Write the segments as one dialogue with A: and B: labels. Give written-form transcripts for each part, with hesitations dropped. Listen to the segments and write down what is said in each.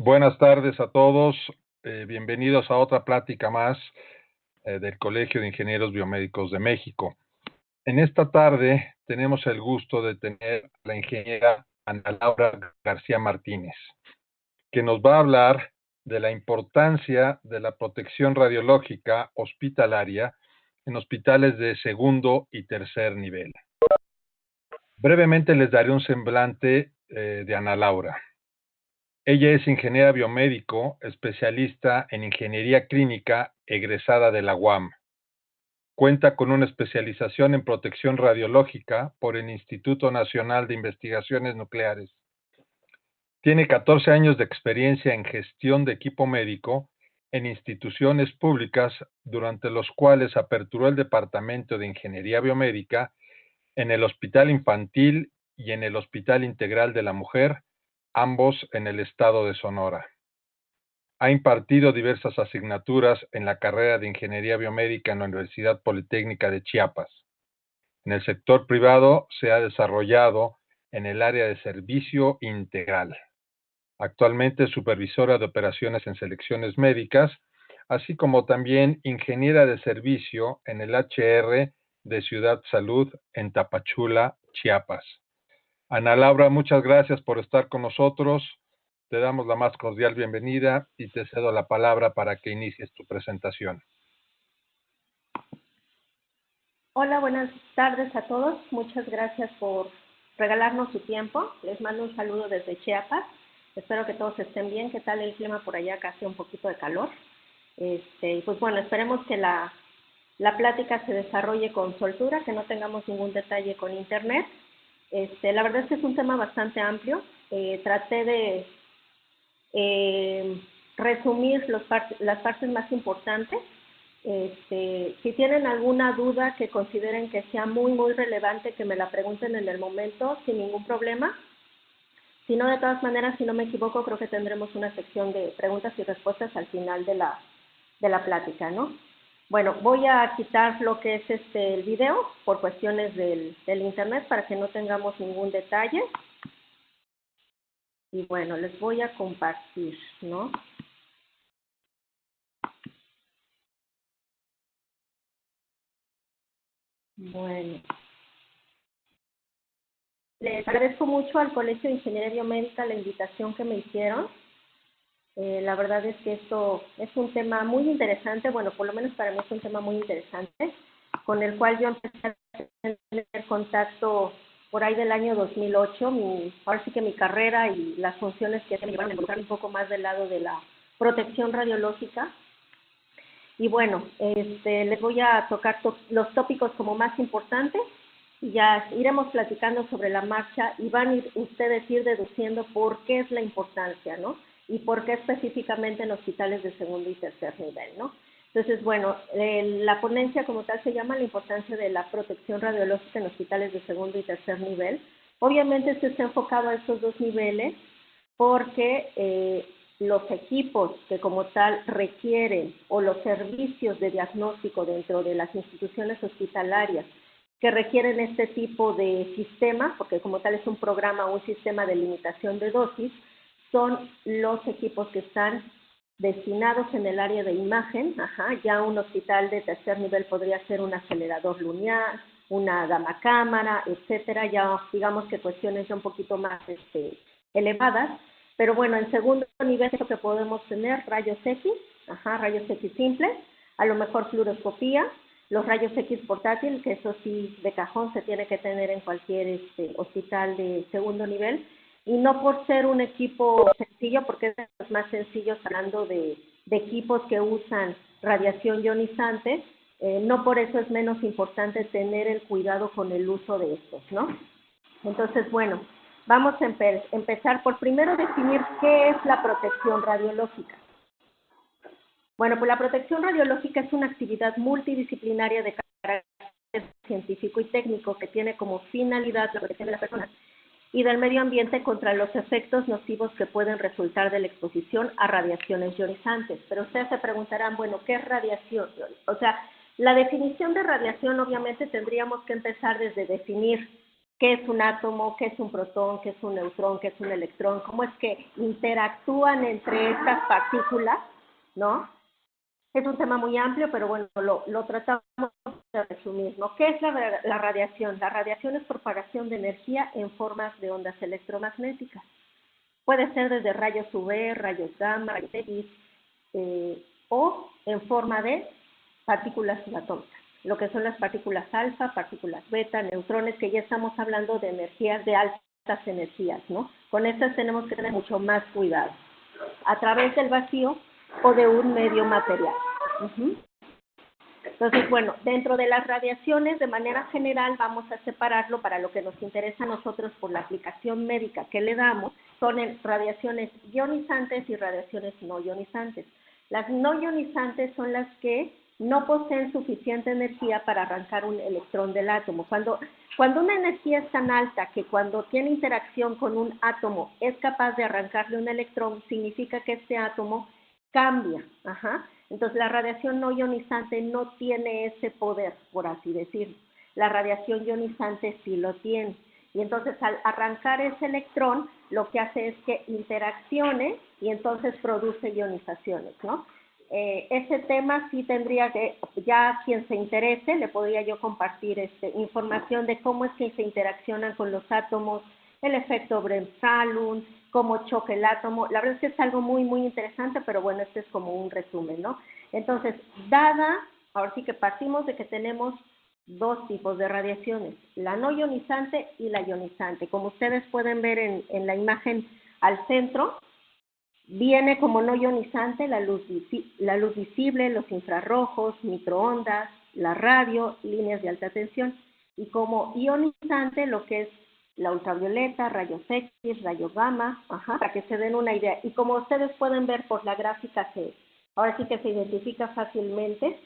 A: Buenas tardes a todos, bienvenidos a otra plática más del Colegio de Ingenieros Biomédicos de México. En esta tarde tenemos el gusto de tener a la ingeniera Ana Laura García Martínez, que nos va a hablar de la importancia de la protección radiológica hospitalaria en hospitales de segundo y tercer nivel. Brevemente les daré un semblante de Ana Laura. Ella es ingeniera biomédico, especialista en ingeniería clínica, egresada de la UAM. Cuenta con una especialización en protección radiológica por el Instituto Nacional de Investigaciones Nucleares. Tiene 14 años de experiencia en gestión de equipo médico en instituciones públicas, durante los cuales aperturó el Departamento de Ingeniería Biomédica en el Hospital Infantil y en el Hospital Integral de la Mujer, ambos en el estado de Sonora. Ha impartido diversas asignaturas en la carrera de Ingeniería Biomédica en la Universidad Politécnica de Chiapas. En el sector privado se ha desarrollado en el área de servicio integral. Actualmente es supervisora de operaciones en selecciones médicas, así como también ingeniera de servicio en el HR de Ciudad Salud en Tapachula, Chiapas. Ana Laura, muchas gracias por estar con nosotros. Te damos la más cordial bienvenida y te cedo la palabra para que inicies tu presentación.
B: Hola, buenas tardes a todos. Muchas gracias por regalarnos su tiempo. Les mando un saludo desde Chiapas. Espero que todos estén bien. ¿Qué tal el clima por allá? Casi un poquito de calor. Pues bueno, esperemos que la plática se desarrolle con soltura, que no tengamos ningún detalle con internet. La verdad es que es un tema bastante amplio. Traté de resumir las partes más importantes. Si tienen alguna duda que consideren que sea muy relevante, que me la pregunten en el momento, sin ningún problema. Si no, de todas maneras, si no me equivoco, creo que tendremos una sección de preguntas y respuestas al final de la plática, ¿no? Bueno, voy a quitar lo que es el video por cuestiones del internet para que no tengamos ningún detalle. Y bueno, les voy a compartir, ¿no? Bueno. Les agradezco mucho al Colegio de Ingeniería Biomédica la invitación que me hicieron. La verdad es que esto es un tema muy interesante, bueno, por lo menos para mí es un tema muy interesante, con el cual yo empecé a tener contacto por ahí del año 2008. Ahora sí que mi carrera y las funciones que me llevaron a involucrar un poco más del lado de la protección radiológica. Y bueno, les voy a tocar los tópicos como más importantes y ya iremos platicando sobre la marcha y van a ustedes ir deduciendo por qué es la importancia, ¿no? Y por qué específicamente en hospitales de segundo y tercer nivel, ¿no? Entonces, bueno, la ponencia como tal se llama la importancia de la protección radiológica en hospitales de segundo y tercer nivel. Obviamente esto está enfocado a estos dos niveles porque los equipos que como tal requieren o los servicios de diagnóstico dentro de las instituciones hospitalarias que requieren este tipo de sistema, porque como tal es un programa o un sistema de limitación de dosis, son los equipos que están destinados en el área de imagen. Ya un hospital de tercer nivel podría ser un acelerador lineal, una gamma cámara, etcétera, ya digamos que cuestiones ya un poquito más elevadas. Pero bueno, en segundo nivel lo que podemos tener rayos X, rayos X simples, a lo mejor fluoroscopía, los rayos X portátil, que eso sí de cajón se tiene que tener en cualquier hospital de segundo nivel, y no por ser un equipo sencillo, porque es de los más sencillos hablando de equipos que usan radiación ionizante, no por eso es menos importante tener el cuidado con el uso de estos, ¿no? Entonces, bueno, vamos a empezar por primero definir qué es la protección radiológica. Bueno, pues la protección radiológica es una actividad multidisciplinaria de carácter científico y técnico que tiene como finalidad la protección de la persona y del medio ambiente contra los efectos nocivos que pueden resultar de la exposición a radiaciones ionizantes. Pero ustedes se preguntarán, bueno, ¿qué es radiación? O sea, la definición de radiación obviamente tendríamos que empezar desde definir qué es un átomo, qué es un protón, qué es un neutrón, qué es un electrón, cómo es que interactúan entre estas partículas, ¿no? Es un tema muy amplio, pero bueno, lo tratamos de resumir, ¿no? ¿Qué es la radiación? La radiación es propagación de energía en formas de ondas electromagnéticas. Puede ser desde rayos UV, rayos gamma, rayos X, o en forma de partículas subatómicas, lo que son las partículas alfa, partículas beta, neutrones, que ya estamos hablando de energías de altas energías, ¿no? Con estas tenemos que tener mucho más cuidado, a través del vacío o de un medio material. Entonces, bueno, dentro de las radiaciones, de manera general, vamos a separarlo para lo que nos interesa a nosotros por la aplicación médica que le damos, son radiaciones ionizantes y radiaciones no ionizantes. Las no ionizantes son las que no poseen suficiente energía para arrancar un electrón del átomo. Cuando una energía es tan alta que cuando tiene interacción con un átomo es capaz de arrancarle un electrón, significa que este átomo cambia. Entonces, la radiación no ionizante no tiene ese poder, por así decirlo. La radiación ionizante sí lo tiene. Y entonces, al arrancar ese electrón, lo que hace es que interaccione y entonces produce ionizaciones, ¿no? Ese tema sí tendría que, ya quien se interese, le podría yo compartir información de cómo es que se interaccionan con los átomos, el efecto Bremsstrahlung, cómo choca el átomo. La verdad es que es algo muy, muy interesante, pero bueno, este es como un resumen, ¿no? Entonces, ahora sí que partimos de que tenemos dos tipos de radiaciones, la no ionizante y la ionizante. Como ustedes pueden ver en la imagen al centro, viene como no ionizante la luz visible, los infrarrojos, microondas, la radio, líneas de alta tensión, y como ionizante lo que es la ultravioleta, rayos X, rayo gamma, para que se den una idea. Y como ustedes pueden ver por la gráfica, ahora sí que se identifica fácilmente,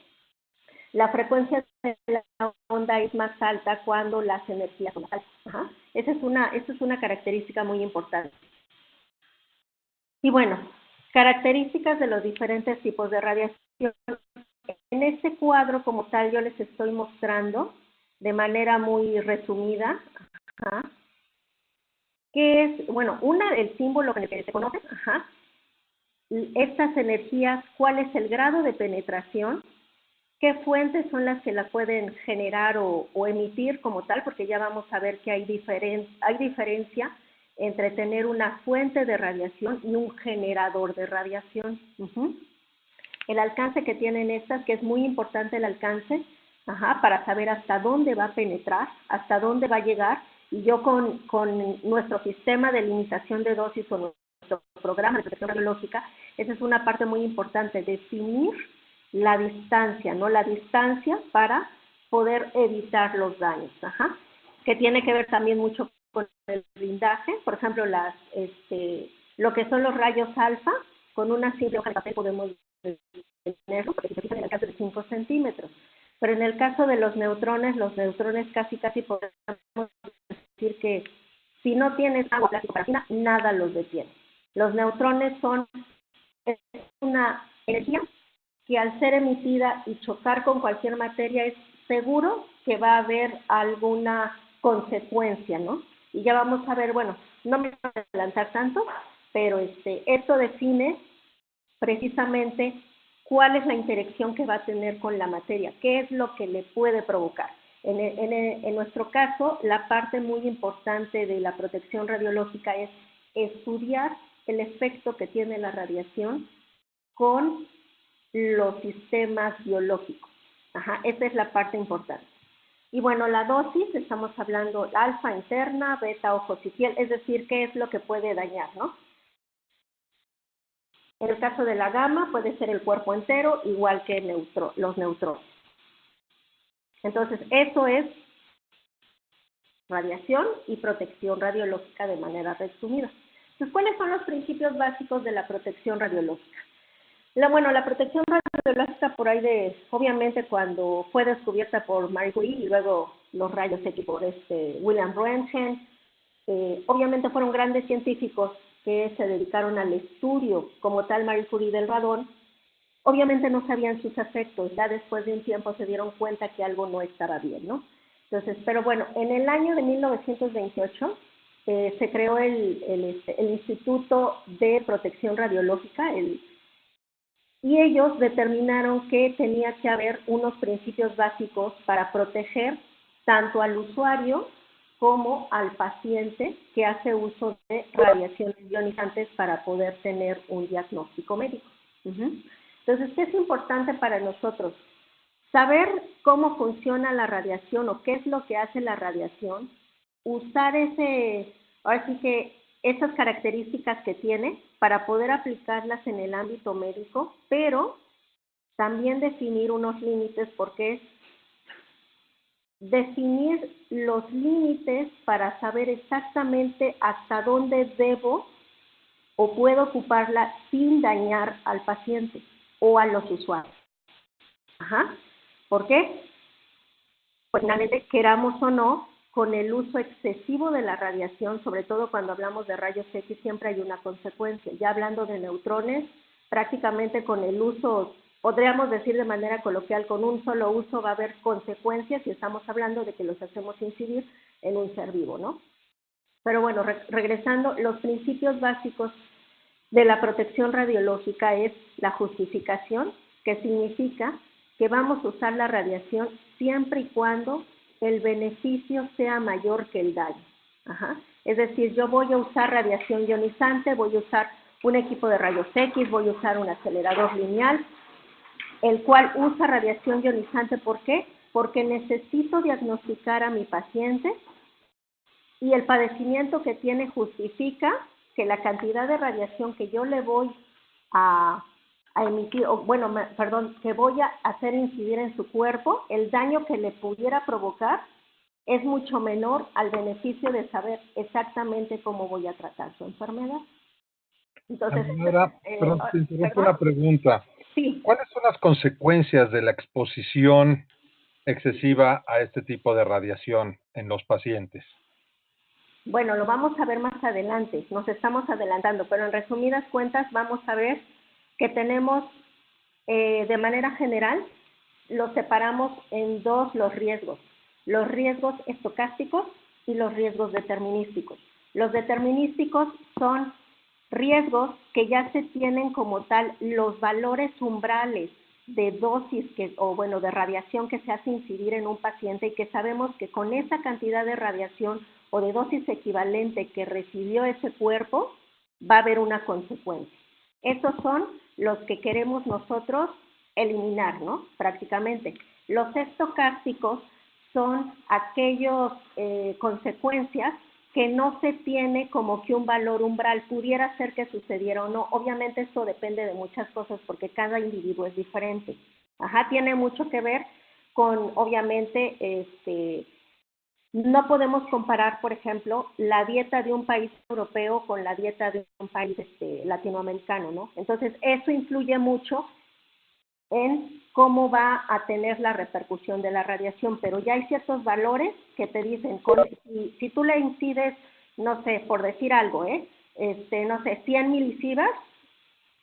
B: la frecuencia de la onda es más alta cuando las energías son altas. Esa es una característica muy importante. Y bueno, características de los diferentes tipos de radiación. En este cuadro como tal yo les estoy mostrando de manera muy resumida, que es, bueno, el símbolo con el que se conoce, estas energías, cuál es el grado de penetración, qué fuentes son las que las pueden generar o emitir como tal, porque ya vamos a ver que hay diferencia entre tener una fuente de radiación y un generador de radiación. El alcance que tienen estas, que es muy importante el alcance, para saber hasta dónde va a penetrar, hasta dónde va a llegar, y yo con nuestro sistema de limitación de dosis o nuestro programa de protección radiológica, esa es una parte muy importante, definir la distancia, ¿no? La distancia para poder evitar los daños, que tiene que ver también mucho con el blindaje. Por ejemplo, lo que son los rayos alfa, con una simple hoja de papel podemos tenerlo, porque se fijan en el caso de 5 centímetros. Pero en el caso de los neutrones casi podemos decir que si no tienes agua, plástico, parafina, nada los detiene. Los neutrones son una energía que al ser emitida y chocar con cualquier materia es seguro que va a haber alguna consecuencia, ¿no? Y ya vamos a ver, bueno, no me voy a adelantar tanto, pero esto define precisamente cuál es la interacción que va a tener con la materia, qué es lo que le puede provocar. En nuestro caso, la parte muy importante de la protección radiológica es estudiar el efecto que tiene la radiación con los sistemas biológicos. Esa es la parte importante. Y bueno, la dosis, estamos hablando alfa interna, beta ojos y piel, es decir, qué es lo que puede dañar, ¿no? En el caso de la gamma puede ser el cuerpo entero, igual que los neutrones. Entonces, eso es radiación y protección radiológica de manera resumida. Entonces, ¿cuáles son los principios básicos de la protección radiológica? La protección radiológica por ahí obviamente cuando fue descubierta por Marie Curie y luego los rayos X por William Röntgen, obviamente fueron grandes científicos que se dedicaron al estudio como tal Marie Curie del radón. Obviamente no sabían sus efectos, ya después de un tiempo se dieron cuenta que algo no estaba bien, ¿no? Entonces, pero bueno, en el año de 1928 se creó el Instituto de Protección Radiológica, y ellos determinaron que tenía que haber unos principios básicos para proteger tanto al usuario como al paciente que hace uso de radiaciones ionizantes para poder tener un diagnóstico médico. Entonces, ¿qué es importante para nosotros? Saber cómo funciona la radiación o qué es lo que hace la radiación, usar ahora sí que esas características que tiene para poder aplicarlas en el ámbito médico, pero también definir unos límites, porque es definir los límites para saber exactamente hasta dónde debo o puedo ocuparla sin dañar al paciente o a los usuarios. ¿Por qué? Pues finalmente, queramos o no, con el uso excesivo de la radiación, sobre todo cuando hablamos de rayos X, siempre hay una consecuencia. Ya hablando de neutrones, prácticamente con el uso, podríamos decir de manera coloquial, con un solo uso va a haber consecuencias si estamos hablando de que los hacemos incidir en un ser vivo, ¿no? Pero bueno, regresando, los principios básicos de la protección radiológica es la justificación, que significa que vamos a usar la radiación siempre y cuando el beneficio sea mayor que el daño. Es decir, yo voy a usar radiación ionizante, voy a usar un equipo de rayos X, voy a usar un acelerador lineal, el cual usa radiación ionizante. ¿Por qué? Porque necesito diagnosticar a mi paciente y el padecimiento que tiene justifica que la cantidad de radiación que yo le voy a emitir, que voy a hacer incidir en su cuerpo, el daño que le pudiera provocar es mucho menor al beneficio de saber exactamente cómo voy a tratar su enfermedad.
A: Entonces, perdón, te interrumpo una pregunta.
B: Sí.
A: ¿Cuáles son las consecuencias de la exposición excesiva a este tipo de radiación en los pacientes?
B: Bueno, lo vamos a ver más adelante, nos estamos adelantando, pero en resumidas cuentas vamos a ver que tenemos, de manera general, los separamos en dos los riesgos estocásticos y los riesgos determinísticos. Los determinísticos son riesgos que ya se tienen como tal los valores umbrales de dosis de radiación que se hace incidir en un paciente y que sabemos que con esa cantidad de radiación o de dosis equivalente que recibió ese cuerpo, va a haber una consecuencia. Esos son los que queremos nosotros eliminar, ¿no? Prácticamente. Los estocásticos son aquellas consecuencias que no se tiene como que un valor umbral, pudiera ser que sucediera o no. Obviamente esto depende de muchas cosas porque cada individuo es diferente. Tiene mucho que ver con, obviamente, no podemos comparar, por ejemplo, la dieta de un país europeo con la dieta de un país latinoamericano, ¿no? Entonces, eso influye mucho en cómo va a tener la repercusión de la radiación, pero ya hay ciertos valores que te dicen, si tú le incides, no sé, por decir algo, 100 milisieverts,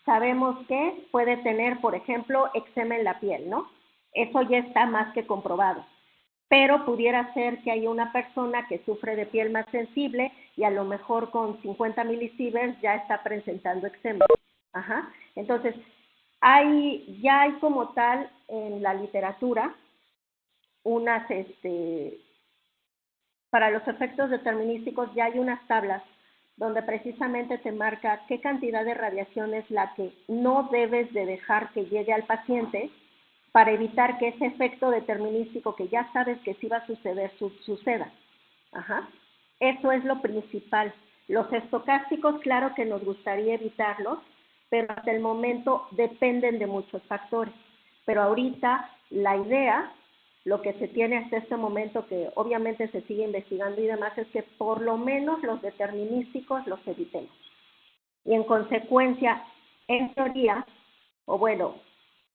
B: sabemos que puede tener, por ejemplo, eczema en la piel, ¿no? Eso ya está más que comprobado. Pero pudiera ser que hay una persona que sufre de piel más sensible y a lo mejor con 50 milisieverts ya está presentando eczema. Entonces, ya hay como tal en la literatura unas, para los efectos determinísticos ya hay unas tablas donde precisamente te marca qué cantidad de radiación es la que no debes de dejar que llegue al paciente para evitar que ese efecto determinístico que ya sabes que sí va a suceder, suceda. Eso es lo principal. Los estocásticos, claro que nos gustaría evitarlos, pero hasta el momento dependen de muchos factores. Pero ahorita la idea, lo que se tiene hasta este momento, que obviamente se sigue investigando y demás, es que por lo menos los determinísticos los evitemos. Y en consecuencia, en teoría,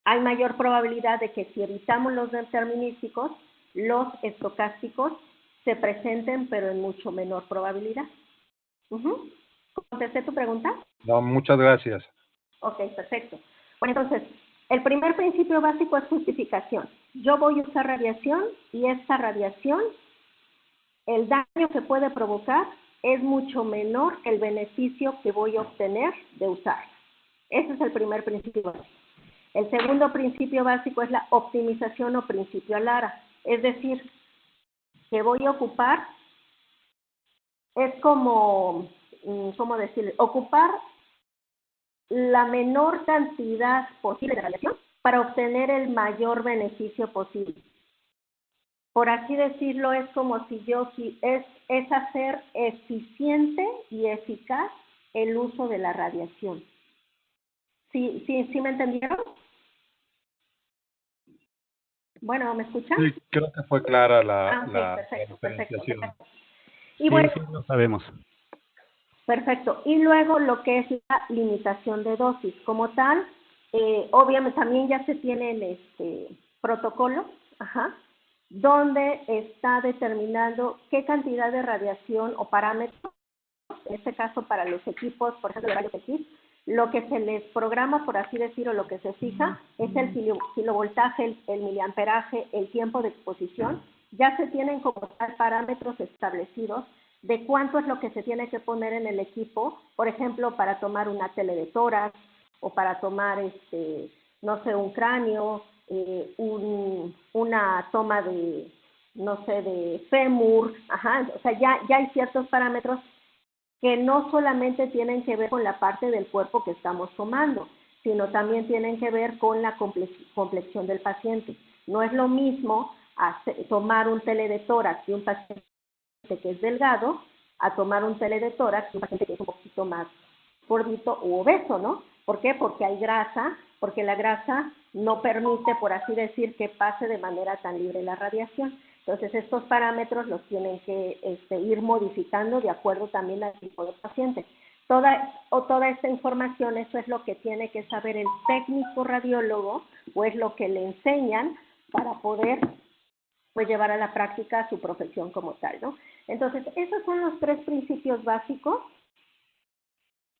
B: hay mayor probabilidad de que si evitamos los determinísticos, los estocásticos se presenten, pero en mucho menor probabilidad. ¿Contesté tu pregunta?
A: No, muchas gracias.
B: Ok, perfecto. Bueno, entonces, el primer principio básico es justificación. Yo voy a usar radiación y esta radiación el daño que puede provocar es mucho menor que el beneficio que voy a obtener de usarla. Ese es el primer principio básico. El segundo principio básico es la optimización o principio Lara. Es decir, que voy a ocupar, es como, ¿cómo decirlo? Ocupar la menor cantidad posible de radiación para obtener el mayor beneficio posible. Por así decirlo, es como si es hacer eficiente y eficaz el uso de la radiación. ¿Sí me entendieron? Bueno, ¿me escuchan?
A: Sí, creo que fue clara la
B: perfecto.
A: Y
B: bueno,
C: sí, lo sabemos.
B: Perfecto. Y luego lo que es la limitación de dosis. Como tal, obviamente también ya se tienen protocolos, donde está determinando qué cantidad de radiación o parámetros, en este caso para los equipos, por ejemplo, de rayos X, lo que se les programa, por así decirlo, lo que se fija es el kilovoltaje, el miliamperaje, el tiempo de exposición. Ya se tienen como tal parámetros establecidos de cuánto es lo que se tiene que poner en el equipo, por ejemplo, para tomar una tele de tórax o para tomar, no sé, un cráneo, una toma de, no sé, de fémur, o sea, ya hay ciertos parámetros que no solamente tienen que ver con la parte del cuerpo que estamos tomando, sino también tienen que ver con la complexión del paciente. No es lo mismo tomar un tele de tórax de un paciente que es delgado a tomar un tele de tórax de un paciente que es un poquito más gordito u obeso, ¿no? ¿Por qué? Porque hay grasa, porque la grasa no permite, por así decir, que pase de manera tan libre la radiación. Entonces, estos parámetros los tienen que ir modificando de acuerdo también al tipo de paciente. Toda esta información, eso es lo que tiene que saber el técnico radiólogo, o es lo que le enseñan para poder pues, llevar a la práctica su profesión como tal, ¿no? Entonces, esos son los 3 principios básicos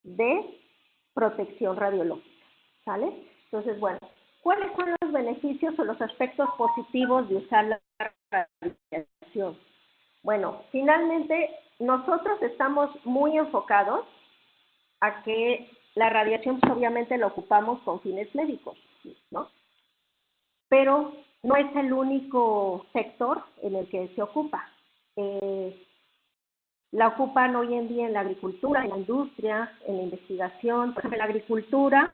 B: de protección radiológica, ¿sale? Entonces, bueno, ¿cuáles son los beneficios o los aspectos positivos de usar la radiación? Bueno, finalmente, nosotros estamos muy enfocados a que la radiación, pues, obviamente, la ocupamos con fines médicos, ¿no? Pero no es el único sector en el que se ocupa. La ocupan hoy en día en la agricultura, en la industria, en la investigación. Por ejemplo, en la agricultura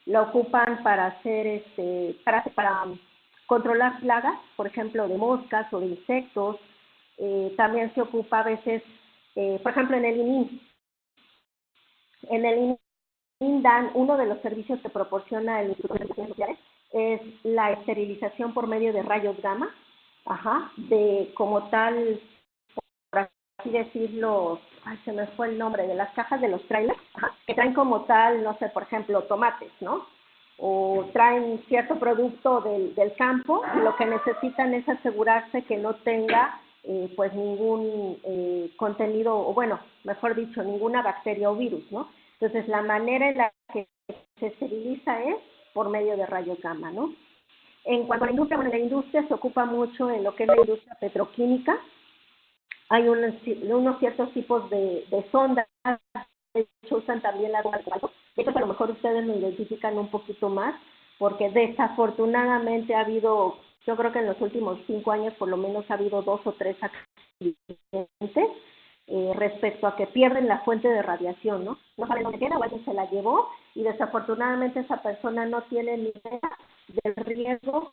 B: la ocupan para hacer para controlar plagas, por ejemplo, de moscas o de insectos. También se ocupa a veces, por ejemplo, en el ININ. En el INDAN, uno de los servicios que proporciona el Instituto de Investigaciones Sociales es la esterilización por medio de rayos gamma, de como tal, por así decirlo, se me fue el nombre, de las cajas de los trailers, que traen como tal, no sé, por ejemplo, tomates, ¿no? O traen cierto producto del campo, y lo que necesitan es asegurarse que no tenga pues ningún contenido, o bueno, mejor dicho, ninguna bacteria o virus, ¿no? Entonces, la manera en la que se esteriliza es por medio de rayos gamma, ¿no? En cuanto a la industria, bueno, la industria se ocupa mucho en lo que es la industria petroquímica. Hay unos ciertos tipos de sondas, de hecho usan también la goma de cobalto. De hecho, a lo mejor ustedes lo identifican un poquito más, porque desafortunadamente ha habido, yo creo que en los últimos 5 años por lo menos ha habido 2 o 3 accidentes respecto a que pierden la fuente de radiación, ¿no? No saben dónde queda, o alguien se la llevó, y desafortunadamente esa persona no tiene ni idea del riesgo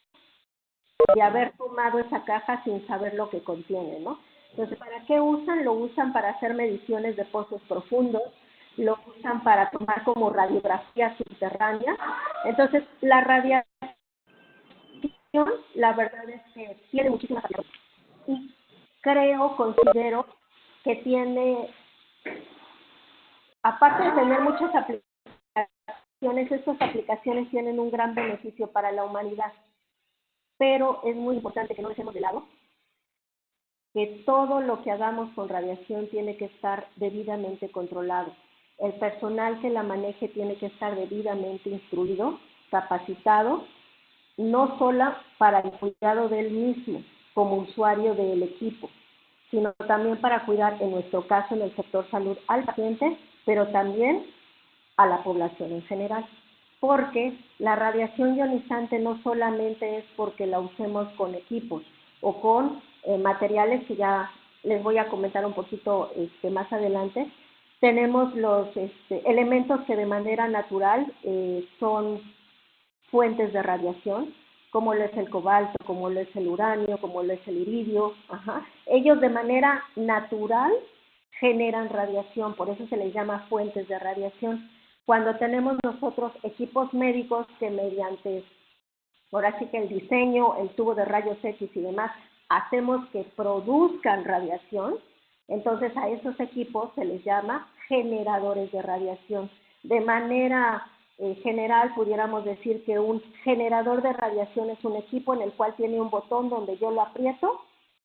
B: de haber tomado esa caja sin saber lo que contiene, ¿no? Entonces, ¿para qué usan? Lo usan para hacer mediciones de pozos profundos, lo usan para tomar como radiografías subterráneas. Entonces, la radiación, la verdad es que tiene muchísimas aplicaciones. Y considero que tiene, aparte de tener muchas aplicaciones, estas aplicaciones tienen un gran beneficio para la humanidad. Pero es muy importante que no dejemos de lado que todo lo que hagamos con radiación tiene que estar debidamente controlado. El personal que la maneje tiene que estar debidamente instruido, capacitado, no solo para el cuidado de él mismo, como usuario del equipo, sino también para cuidar, en nuestro caso, en el sector salud, al paciente, pero también a la población en general. Porque la radiación ionizante no solamente es porque la usemos con equipos o con materiales que ya les voy a comentar un poquito más adelante. Tenemos los elementos que de manera natural son fuentes de radiación, como lo es el cobalto, como lo es el uranio, como lo es el iridio. Ellos de manera natural generan radiación, por eso se les llama fuentes de radiación. Cuando tenemos nosotros equipos médicos que mediante, ahora sí que el diseño, el tubo de rayos X y demás, hacemos que produzcan radiación, entonces a esos equipos se les llama generadores de radiación. De manera general, pudiéramos decir que un generador de radiación es un equipo en el cual tiene un botón donde yo lo aprieto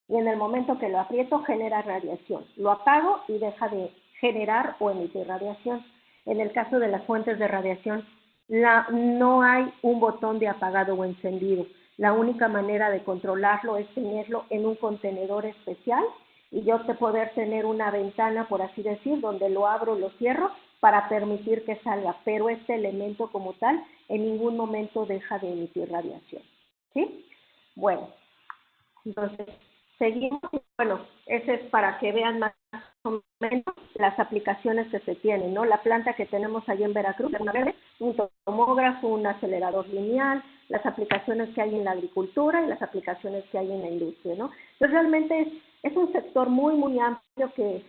B: y en el momento que lo aprieto genera radiación. Lo apago y deja de generar o emitir radiación. En el caso de las fuentes de radiación, no hay un botón de apagado o encendido. La única manera de controlarlo es tenerlo en un contenedor especial y yo poder tener una ventana, por así decir, donde lo abro, lo cierro para permitir que salga, pero este elemento como tal en ningún momento deja de emitir radiación. ¿Sí? Bueno, entonces seguimos. Bueno, ese es para que vean más o menos las aplicaciones que se tienen, ¿no? La planta que tenemos allí en Veracruz, un tomógrafo, un acelerador lineal, las aplicaciones que hay en la agricultura y las aplicaciones que hay en la industria, ¿no? Entonces realmente es un sector muy, muy amplio que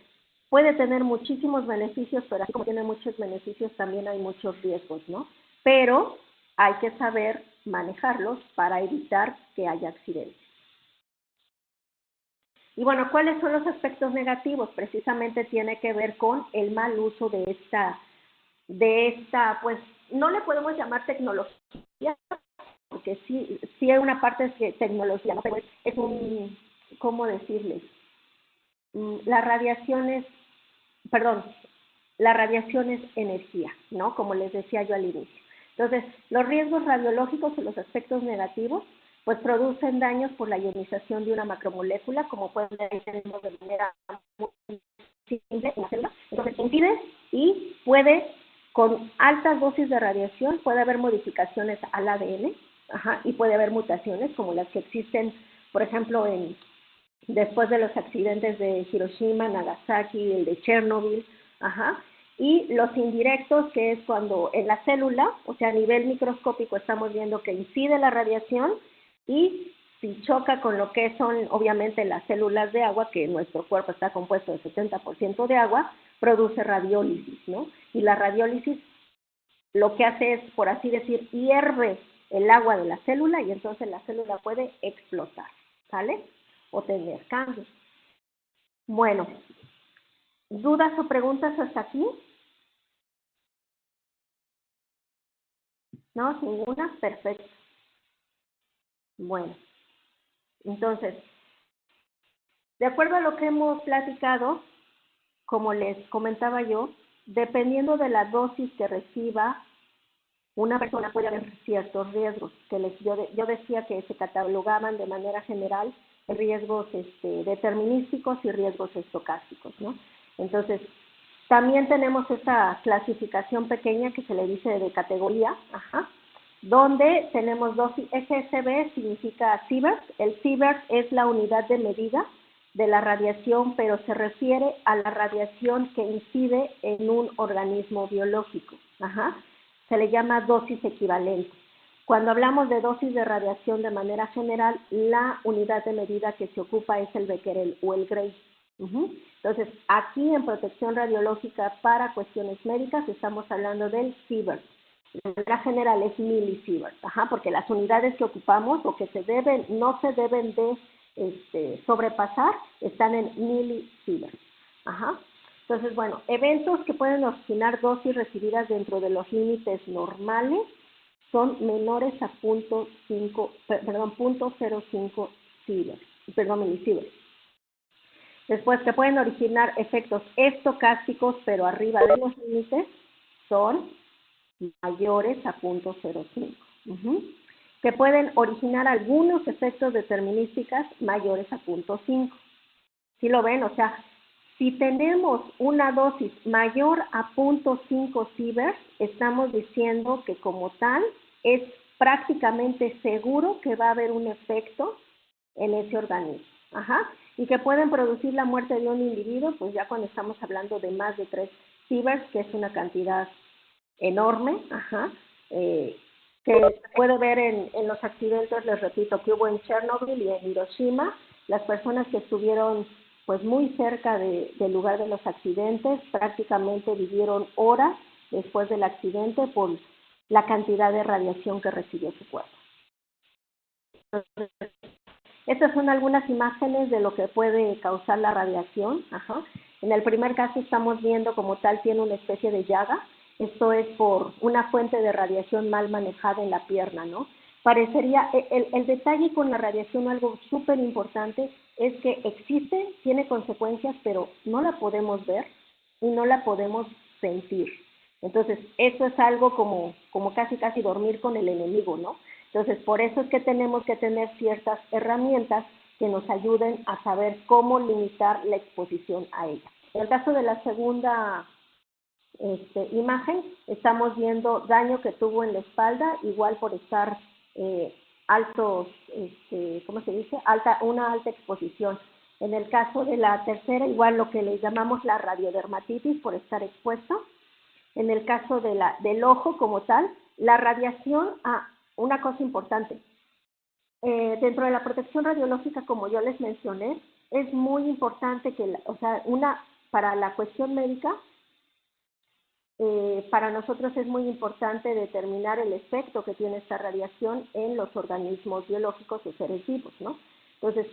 B: puede tener muchísimos beneficios, pero así como tiene muchos beneficios, también hay muchos riesgos, ¿no? Pero hay que saber manejarlos para evitar que haya accidentes. Y bueno, ¿cuáles son los aspectos negativos? Precisamente tiene que ver con el mal uso de esta, pues, no le podemos llamar tecnología, porque sí hay una parte de tecnología, ¿no? Pero es un, ¿cómo decirles? La radiación es energía, ¿no? Como les decía yo al inicio. Entonces, los riesgos radiológicos o los aspectos negativos, pues producen daños por la ionización de una macromolécula, como pueden ver de manera muy simple en la célula. Entonces, impide y con altas dosis de radiación, puede haber modificaciones al ADN, y puede haber mutaciones como las que existen, por ejemplo, después de los accidentes de Hiroshima, Nagasaki, el de Chernobyl, y los indirectos, que es cuando en la célula, o sea, a nivel microscópico estamos viendo que incide la radiación y si choca con lo que son, obviamente, las células de agua, que nuestro cuerpo está compuesto de 70% de agua, produce radiólisis, ¿no? Y la radiólisis lo que hace es, por así decir, hierve el agua de la célula y entonces la célula puede explotar, ¿sale? O tener cambios. Bueno, ¿dudas o preguntas hasta aquí? ¿No? ¿Ninguna? Perfecto. Bueno, entonces, de acuerdo a lo que hemos platicado, como les comentaba yo, dependiendo de la dosis que reciba una persona, puede haber ciertos riesgos, que yo decía que se catalogaban de manera general riesgos determinísticos y riesgos estocásticos, ¿no? Entonces, también tenemos esta clasificación pequeña que se le dice de categoría, donde tenemos dosis. SSB significa sievert. El sievert es la unidad de medida de la radiación, pero se refiere a la radiación que incide en un organismo biológico. Se le llama dosis equivalente. Cuando hablamos de dosis de radiación de manera general, la unidad de medida que se ocupa es el becquerel o el Gray. Entonces, aquí en protección radiológica para cuestiones médicas estamos hablando del sievert. De manera general es milisievert, porque las unidades que ocupamos o que no se deben de sobrepasar están en milisievert. Entonces, bueno, eventos que pueden originar dosis recibidas dentro de los límites normales son menores a 0.05 milisievert. Después, que pueden originar efectos estocásticos, pero arriba de los límites, son mayores a 0.05. Que pueden originar algunos efectos determinísticos mayores a 0.5. ¿Sí lo ven? O sea, si tenemos una dosis mayor a 0.5 sieverts, estamos diciendo que como tal es prácticamente seguro que va a haber un efecto en ese organismo. Ajá. Y que pueden producir la muerte de un individuo, pues ya cuando estamos hablando de más de 3 sieverts, que es una cantidad enorme, ajá, que se puede ver en los accidentes, les repito, que hubo en Chernobyl y en Hiroshima. Las personas que estuvieron pues muy cerca del lugar de los accidentes prácticamente vivieron horas después del accidente por la cantidad de radiación que recibió su cuerpo. Entonces, estas son algunas imágenes de lo que puede causar la radiación. Ajá. En el primer caso estamos viendo como tal tiene una especie de llaga. Esto es por una fuente de radiación mal manejada en la pierna, ¿no? Parecería, el detalle con la radiación, algo súper importante, es que existe, tiene consecuencias, pero no la podemos ver y no la podemos sentir. Entonces, eso es algo como casi dormir con el enemigo, ¿no? Entonces, por eso es que tenemos que tener ciertas herramientas que nos ayuden a saber cómo limitar la exposición a ella. En el caso de la segunda imagen, estamos viendo daño que tuvo en la espalda, igual por estar altos, ¿cómo se dice? Una alta exposición. En el caso de la tercera, igual lo que le llamamos la radiodermatitis por estar expuesto. En el caso del ojo como tal, la radiación, una cosa importante, dentro de la protección radiológica, como yo les mencioné, es muy importante que, para la cuestión médica, para nosotros es muy importante determinar el efecto que tiene esta radiación en los organismos biológicos o seres vivos, ¿no? Entonces,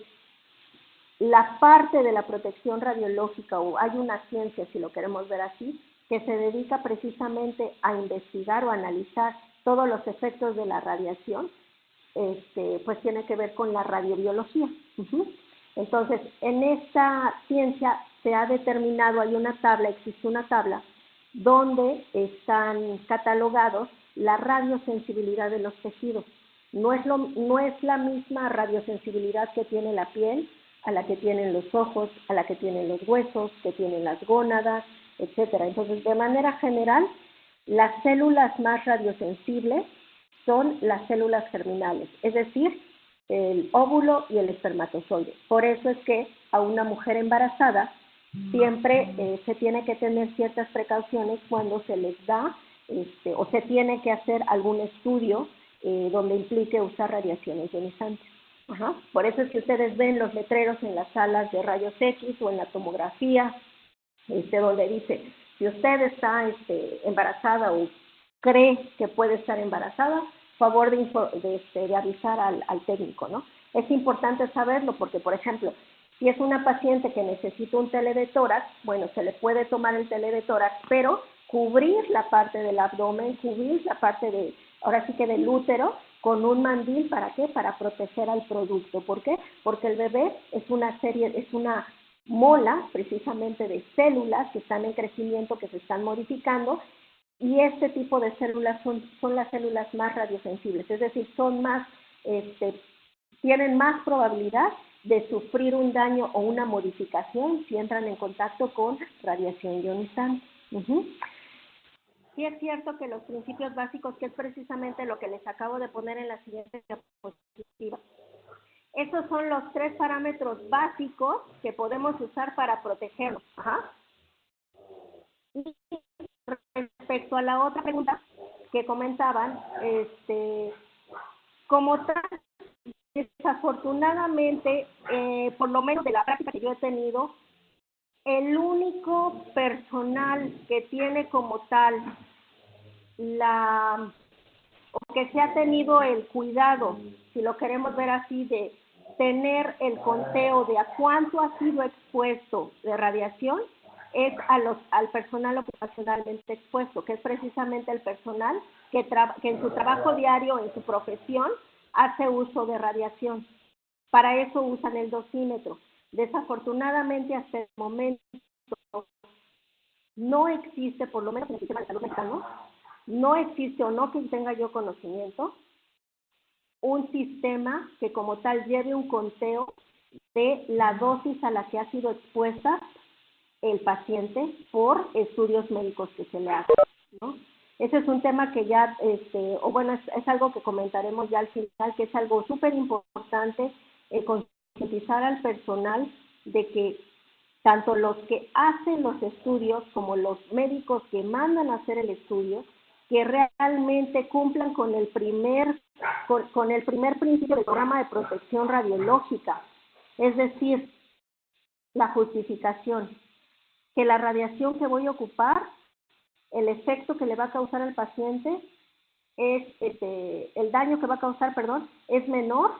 B: la parte de la protección radiológica, o hay una ciencia, si lo queremos ver así, que se dedica precisamente a investigar o analizar todos los efectos de la radiación, pues tiene que ver con la radiobiología. Entonces, en esta ciencia se ha determinado, existe una tabla donde están catalogados la radiosensibilidad de los tejidos. No es la misma radiosensibilidad que tiene la piel, a la que tienen los ojos, a la que tienen los huesos, que tienen las gónadas, etcétera. Entonces, de manera general, las células más radiosensibles son las células germinales, es decir, el óvulo y el espermatozoide. Por eso es que a una mujer embarazada siempre se tiene que tener ciertas precauciones cuando se les da o se tiene que hacer algún estudio donde implique usar radiaciones ionizantes. Ajá. Por eso es que ustedes ven los letreros en las salas de rayos X o en la tomografía, donde dice, si usted está embarazada o cree que puede estar embarazada, favor de avisar al técnico, ¿no? Es importante saberlo porque, por ejemplo, si es una paciente que necesita un tele de tórax, bueno, se le puede tomar el tele de tórax, pero cubrir la parte del abdomen, cubrir la parte ahora sí que del útero, con un mandil, ¿para qué? Para proteger al producto. ¿Por qué? Porque el bebé es una mola precisamente de células que están en crecimiento, que se están modificando, y este tipo de células son las células más radiosensibles, es decir, tienen más probabilidad de sufrir un daño o una modificación si entran en contacto con radiación ionizante. Sí es cierto que los principios básicos, que es precisamente lo que les acabo de poner en la siguiente diapositiva, esos son los 3 parámetros básicos que podemos usar para protegernos. Ajá. Y respecto a la otra pregunta que comentaban, como tal, desafortunadamente, por lo menos de la práctica que yo he tenido, el único personal que tiene como tal o que se ha tenido el cuidado, si lo queremos ver así, de tener el conteo de a cuánto ha sido expuesto de radiación, es al personal ocupacionalmente expuesto, que es precisamente el personal que en su trabajo diario, en su profesión, hace uso de radiación. Para eso usan el dosímetro. Desafortunadamente, hasta el momento, no existe, por lo menos en el sistema de salud mexicano, no existe, o no que tenga yo conocimiento, un sistema que como tal lleve un conteo de la dosis a la que ha sido expuesta el paciente por estudios médicos que se le hacen, ¿no? Ese es un tema que ya, o bueno, es algo que comentaremos ya al final, que es algo súper importante, concientizar al personal de que tanto los que hacen los estudios como los médicos que mandan a hacer el estudio, que realmente cumplan con el primer principio del programa de protección radiológica, es decir, la justificación, que la radiación que voy a ocupar, el efecto que le va a causar al paciente, el daño que va a causar, perdón, es menor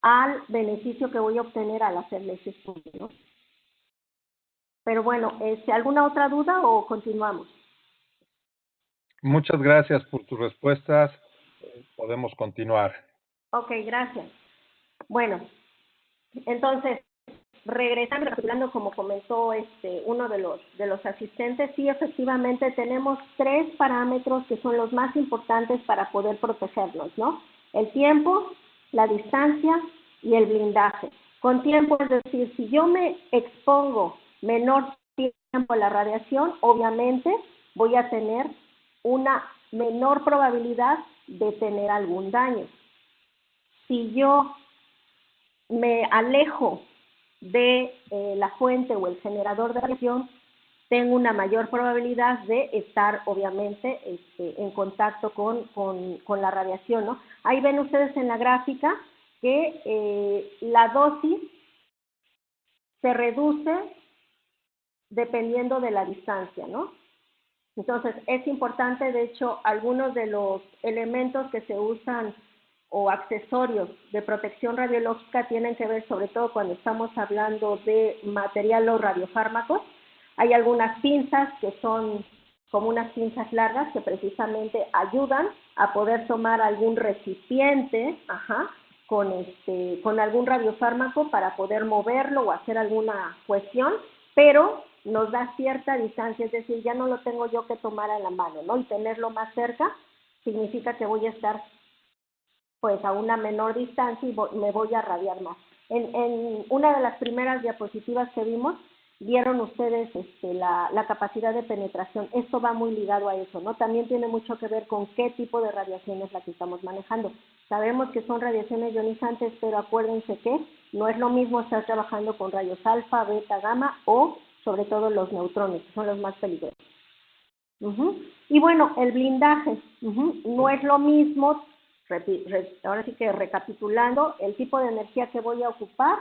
B: al beneficio que voy a obtener al hacerle ese estudio, ¿no? Pero bueno, ¿alguna otra duda o continuamos?
A: Muchas gracias por tus respuestas. Podemos continuar.
B: Ok, gracias. Bueno, entonces, regresando, recapitulando como comentó uno de los asistentes, sí, efectivamente tenemos 3 parámetros que son los más importantes para poder protegernos, ¿no? El tiempo, la distancia y el blindaje. Con tiempo, es decir, si yo me expongo menor tiempo a la radiación, obviamente voy a tener una menor probabilidad de tener algún daño. Si yo me alejo de la fuente o el generador de radiación, tengo una mayor probabilidad de estar, obviamente, en contacto con la radiación, ¿no? Ahí ven ustedes en la gráfica que la dosis se reduce dependiendo de la distancia, ¿no? Entonces, es importante, de hecho, algunos de los elementos que se usan o accesorios de protección radiológica tienen que ver sobre todo cuando estamos hablando de material o radiofármacos. Hay algunas pinzas que son como unas pinzas largas que precisamente ayudan a poder tomar algún recipiente, con algún radiofármaco para poder moverlo o hacer alguna cuestión, pero nos da cierta distancia, es decir, ya no lo tengo yo que tomar a la mano, ¿no? Y tenerlo más cerca significa que voy a estar pues a una menor distancia y me voy a radiar más. En una de las primeras diapositivas que vimos, vieron ustedes la capacidad de penetración. Esto va muy ligado a eso, ¿no? También tiene mucho que ver con qué tipo de radiación es la que estamos manejando. Sabemos que son radiaciones ionizantes, pero acuérdense que no es lo mismo estar trabajando con rayos alfa, beta, gamma o sobre todo los neutrones, que son los más peligrosos. Y bueno, el blindaje, no es lo mismo, ahora sí que recapitulando, el tipo de energía que voy a ocupar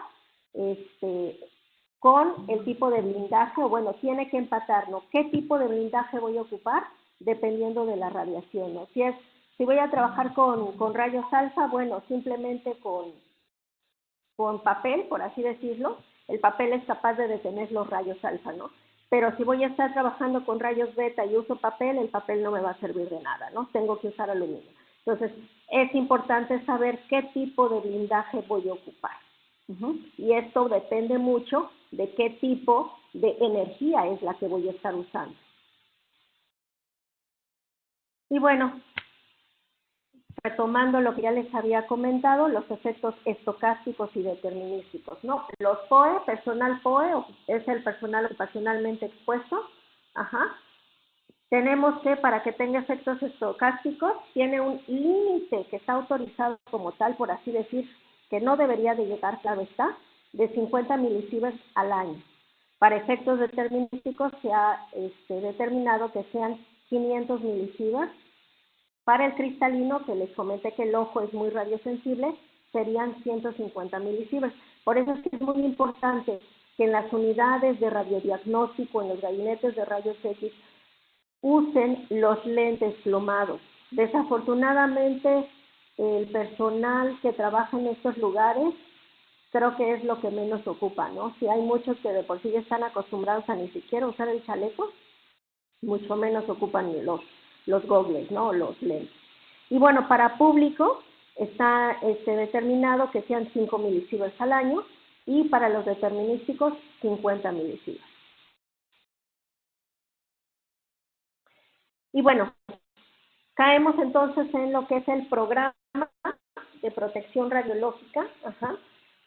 B: con el tipo de blindaje, o bueno, tiene que empatar, ¿no? ¿Qué tipo de blindaje voy a ocupar? Dependiendo de la radiación, ¿no? Si voy a trabajar con rayos alfa, bueno, simplemente con papel, por así decirlo, el papel es capaz de detener los rayos alfa, ¿no? Pero si voy a estar trabajando con rayos beta y uso papel, el papel no me va a servir de nada, ¿no? Tengo que usar aluminio. Entonces, es importante saber qué tipo de blindaje voy a ocupar. Y esto depende mucho de qué tipo de energía es la que voy a estar usando. Y bueno, retomando lo que ya les había comentado, los efectos estocásticos y determinísticos, ¿no? Los POE, personal POE, es el personal ocupacionalmente expuesto, Tenemos que, para que tenga efectos estocásticos, tiene un límite que está autorizado como tal, por así decir, que no debería de llegar, claro está, de 50 milisieverts al año. Para efectos determinísticos se ha determinado que sean 500 milisieverts. Para el cristalino, que les comenté que el ojo es muy radiosensible, serían 150 milisieverts. Por eso es que es muy importante que en las unidades de radiodiagnóstico, en los gabinetes de rayos X, usen los lentes plomados. Desafortunadamente, el personal que trabaja en estos lugares creo que es lo que menos ocupa, ¿no? Si hay muchos que de por sí ya están acostumbrados a ni siquiera usar el chaleco, mucho menos ocupan los gogles, ¿no? Los lentes. Y bueno, para público está determinado que sean 5 milisieverts al año y para los determinísticos 50 milisieverts. Y bueno, caemos entonces en lo que es el programa de protección radiológica,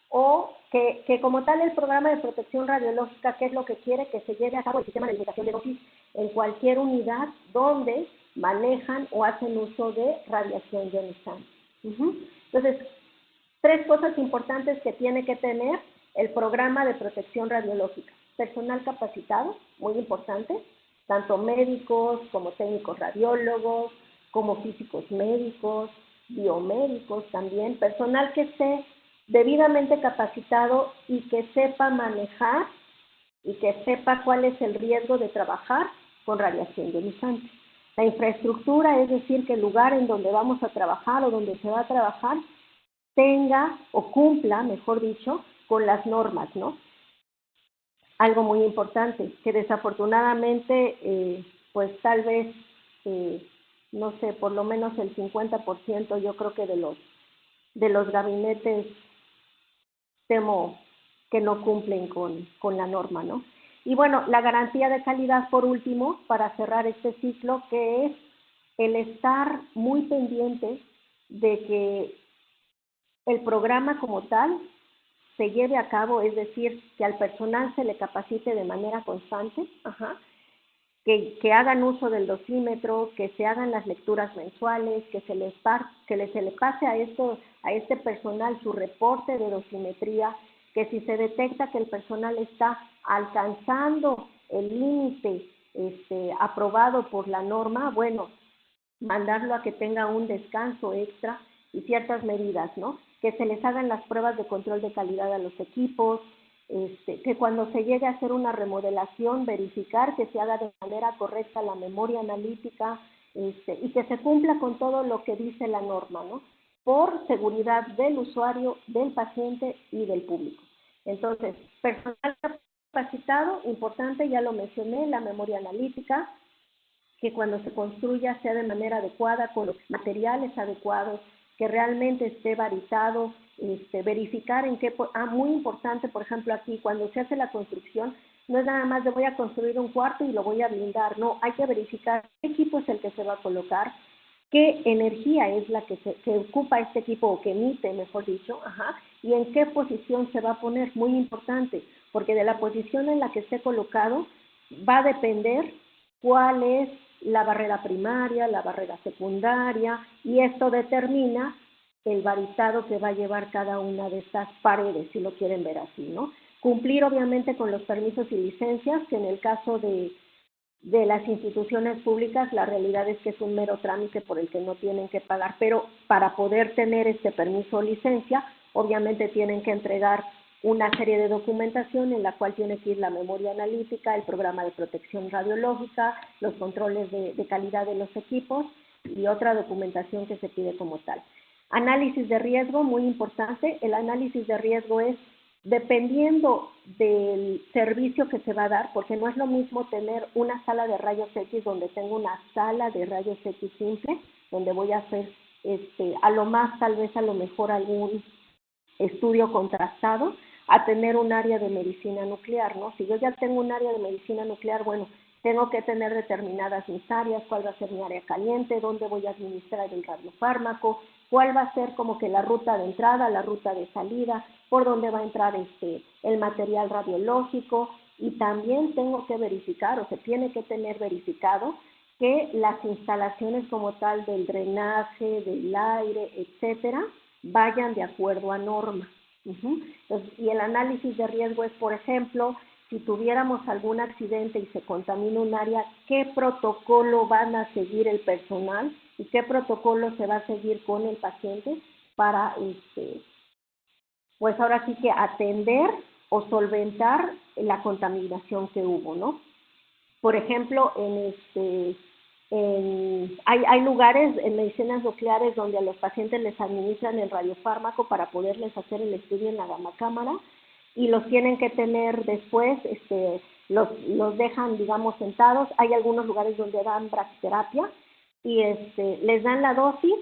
B: o que como tal el programa de protección radiológica, ¿qué es lo que quiere? Que se lleve a cabo el sistema de limitación de dosis en cualquier unidad donde manejan o hacen uso de radiación ionizante. Entonces, 3 cosas importantes que tiene que tener el programa de protección radiológica. Personal capacitado, muy importante, tanto médicos como técnicos radiólogos, como físicos médicos, biomédicos también, personal que esté debidamente capacitado y que sepa manejar y que sepa cuál es el riesgo de trabajar con radiación ionizante. La infraestructura, es decir, que el lugar en donde vamos a trabajar o donde se va a trabajar tenga o cumpla, mejor dicho, con las normas, ¿no? Algo muy importante, que desafortunadamente, pues tal vez, no sé, por lo menos el 50% yo creo que de los gabinetes temo que no cumplen con la norma, ¿no? Y bueno, la garantía de calidad, por último, para cerrar este ciclo, que es el estar muy pendiente de que el programa como tal se lleve a cabo, es decir, que al personal se le capacite de manera constante, que hagan uso del dosímetro, que se hagan las lecturas mensuales, que se le pase a este personal su reporte de dosimetría, que si se detecta que el personal está alcanzando el límite aprobado por la norma, bueno, mandarlo a que tenga un descanso extra y ciertas medidas, ¿no? Que se les hagan las pruebas de control de calidad a los equipos, que cuando se llegue a hacer una remodelación, verificar que se haga de manera correcta la memoria analítica, y que se cumpla con todo lo que dice la norma, ¿no? Por seguridad del usuario, del paciente y del público. Entonces, personal capacitado, importante, ya lo mencioné, la memoria analítica, que cuando se construya sea de manera adecuada, con los materiales adecuados, que realmente esté varizado, verificar en qué, muy importante, por ejemplo, aquí, cuando se hace la construcción, no es nada más de voy a construir un cuarto y lo voy a blindar, no, hay que verificar qué equipo es el que se va a colocar, qué energía es la que ocupa este equipo, o que emite, mejor dicho, y en qué posición se va a poner, muy importante, porque de la posición en la que esté colocado va a depender cuál es la barrera primaria, la barrera secundaria, y esto determina el varizado que va a llevar cada una de estas paredes, si lo quieren ver así, ¿no? Cumplir obviamente con los permisos y licencias, que en el caso de las instituciones públicas, la realidad es que es un mero trámite por el que no tienen que pagar, pero para poder tener este permiso o licencia, obviamente tienen que entregar una serie de documentación en la cual tiene que ir la memoria analítica, el programa de protección radiológica, los controles de calidad de los equipos y otra documentación que se pide como tal. Análisis de riesgo, muy importante. El análisis de riesgo es dependiendo del servicio que se va a dar, porque no es lo mismo tener una sala de rayos X donde tengo una sala de rayos X simple, donde voy a hacer a lo más, tal vez a lo mejor algún estudio contrastado, a tener un área de medicina nuclear, ¿no? Si yo ya tengo un área de medicina nuclear, bueno, tengo que tener determinadas mis áreas, cuál va a ser mi área caliente, dónde voy a administrar el radiofármaco, cuál va a ser como que la ruta de entrada, la ruta de salida, por dónde va a entrar el material radiológico, y también tengo que verificar, o se tiene que tener verificado, que las instalaciones como tal del drenaje, del aire, etcétera, vayan de acuerdo a norma. Entonces, y el análisis de riesgo es, por ejemplo, si tuviéramos algún accidente y se contamina un área, ¿qué protocolo van a seguir el personal y qué protocolo se va a seguir con el paciente para, pues ahora sí que atender o solventar la contaminación que hubo, ¿no? Por ejemplo, hay lugares en medicinas nucleares donde a los pacientes les administran el radiofármaco para poderles hacer el estudio en la gamacámara, y los tienen que tener después, los dejan, digamos, sentados. Hay algunos lugares donde dan braquiterapia y les dan la dosis,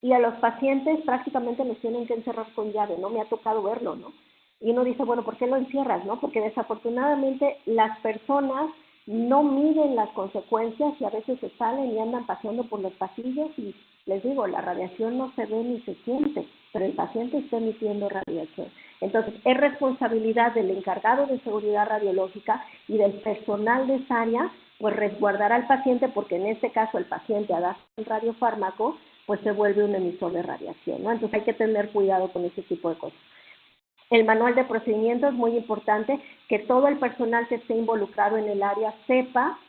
B: y a los pacientes prácticamente los tienen que encerrar con llave, ¿no? Me ha tocado verlo, ¿no? Y uno dice, bueno, ¿por qué lo encierras, no? Porque desafortunadamente las personas no miden las consecuencias y a veces se salen y andan paseando por los pasillos, y les digo, la radiación no se ve ni se siente, pero el paciente está emitiendo radiación. Entonces, es responsabilidad del encargado de seguridad radiológica y del personal de esa área, pues resguardar al paciente, porque en este caso el paciente al dar el radiofármaco, pues se vuelve un emisor de radiación, ¿no? Entonces hay que tener cuidado con ese tipo de cosas. El manual de procedimientos es muy importante, que todo el personal que esté involucrado en el área sepa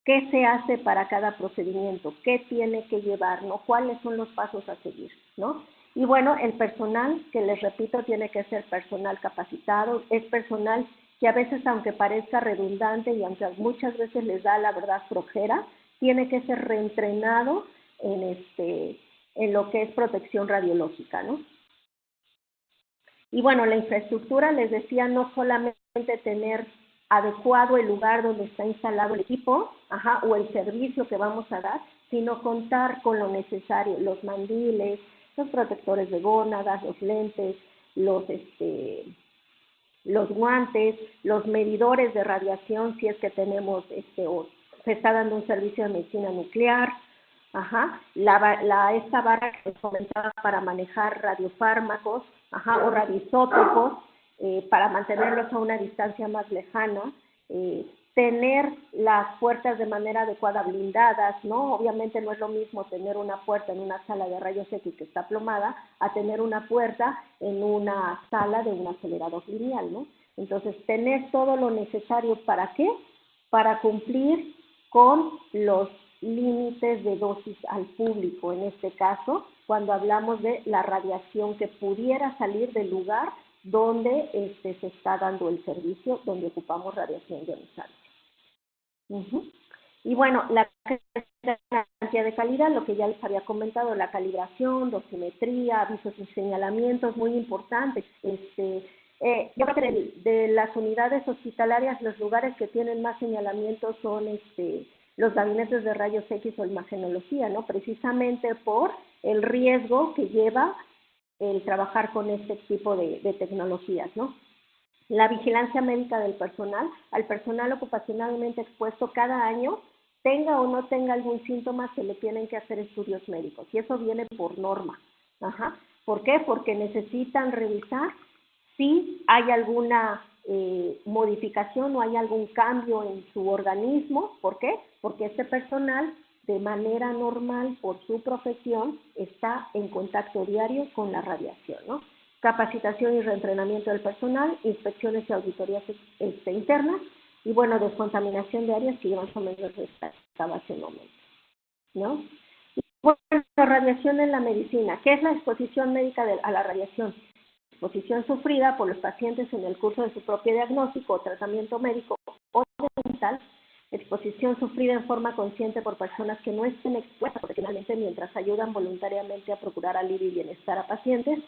B: qué se hace para cada procedimiento, qué tiene que llevar, ¿no? Cuáles son los pasos a seguir, ¿no? Y bueno, el personal, que les repito, tiene que ser personal capacitado, es personal que a veces, aunque parezca redundante y aunque muchas veces les da la verdad flojera, tiene que ser reentrenado en lo que es protección radiológica, ¿no? Y bueno, la infraestructura, les decía, no solamente tener adecuado el lugar donde está instalado el equipo, o el servicio que vamos a dar, sino contar con lo necesario, los mandiles, los protectores de gónadas, los lentes, los guantes, los medidores de radiación, si es que tenemos, o se está dando un servicio de medicina nuclear, esta barra que les comentaba para manejar radiofármacos, o radioisótopos, para mantenerlos a una distancia más lejana, tener las puertas de manera adecuada blindadas, ¿no? Obviamente no es lo mismo tener una puerta en una sala de rayos X que está plomada a tener una puerta en una sala de un acelerador lineal, ¿no? Entonces, tener todo lo necesario, ¿para qué? Para cumplir con los límites de dosis al público, en este caso, cuando hablamos de la radiación que pudiera salir del lugar donde se está dando el servicio, donde ocupamos radiación ionizante. Y bueno, la garantía de calidad, lo que ya les había comentado, la calibración, dosimetría, avisos y señalamientos, muy importantes. Yo creo que de las unidades hospitalarias, los lugares que tienen más señalamientos son los gabinetes de rayos X o imagenología, ¿no? Precisamente por el riesgo que lleva el trabajar con este tipo de tecnologías, ¿no? La vigilancia médica del personal, al personal ocupacionalmente expuesto cada año, tenga o no tenga algún síntoma, se le tienen que hacer estudios médicos, y eso viene por norma. ¿Por qué? Porque necesitan revisar si hay alguna modificación o hay algún cambio en su organismo. ¿Por qué? Porque este personal, de manera normal, por su profesión, está en contacto diario con la radiación, ¿no? Capacitación y reentrenamiento del personal, inspecciones y auditorías internas, y bueno, descontaminación de áreas que más o menos estaba hace un momento, ¿no? Y bueno, la radiación en la medicina. ¿Qué es la exposición médica a la radiación? Exposición sufrida por los pacientes en el curso de su propio diagnóstico o tratamiento médico o dental, exposición sufrida en forma consciente por personas que no estén expuestas profesionalmente mientras ayudan voluntariamente a procurar alivio y bienestar a pacientes.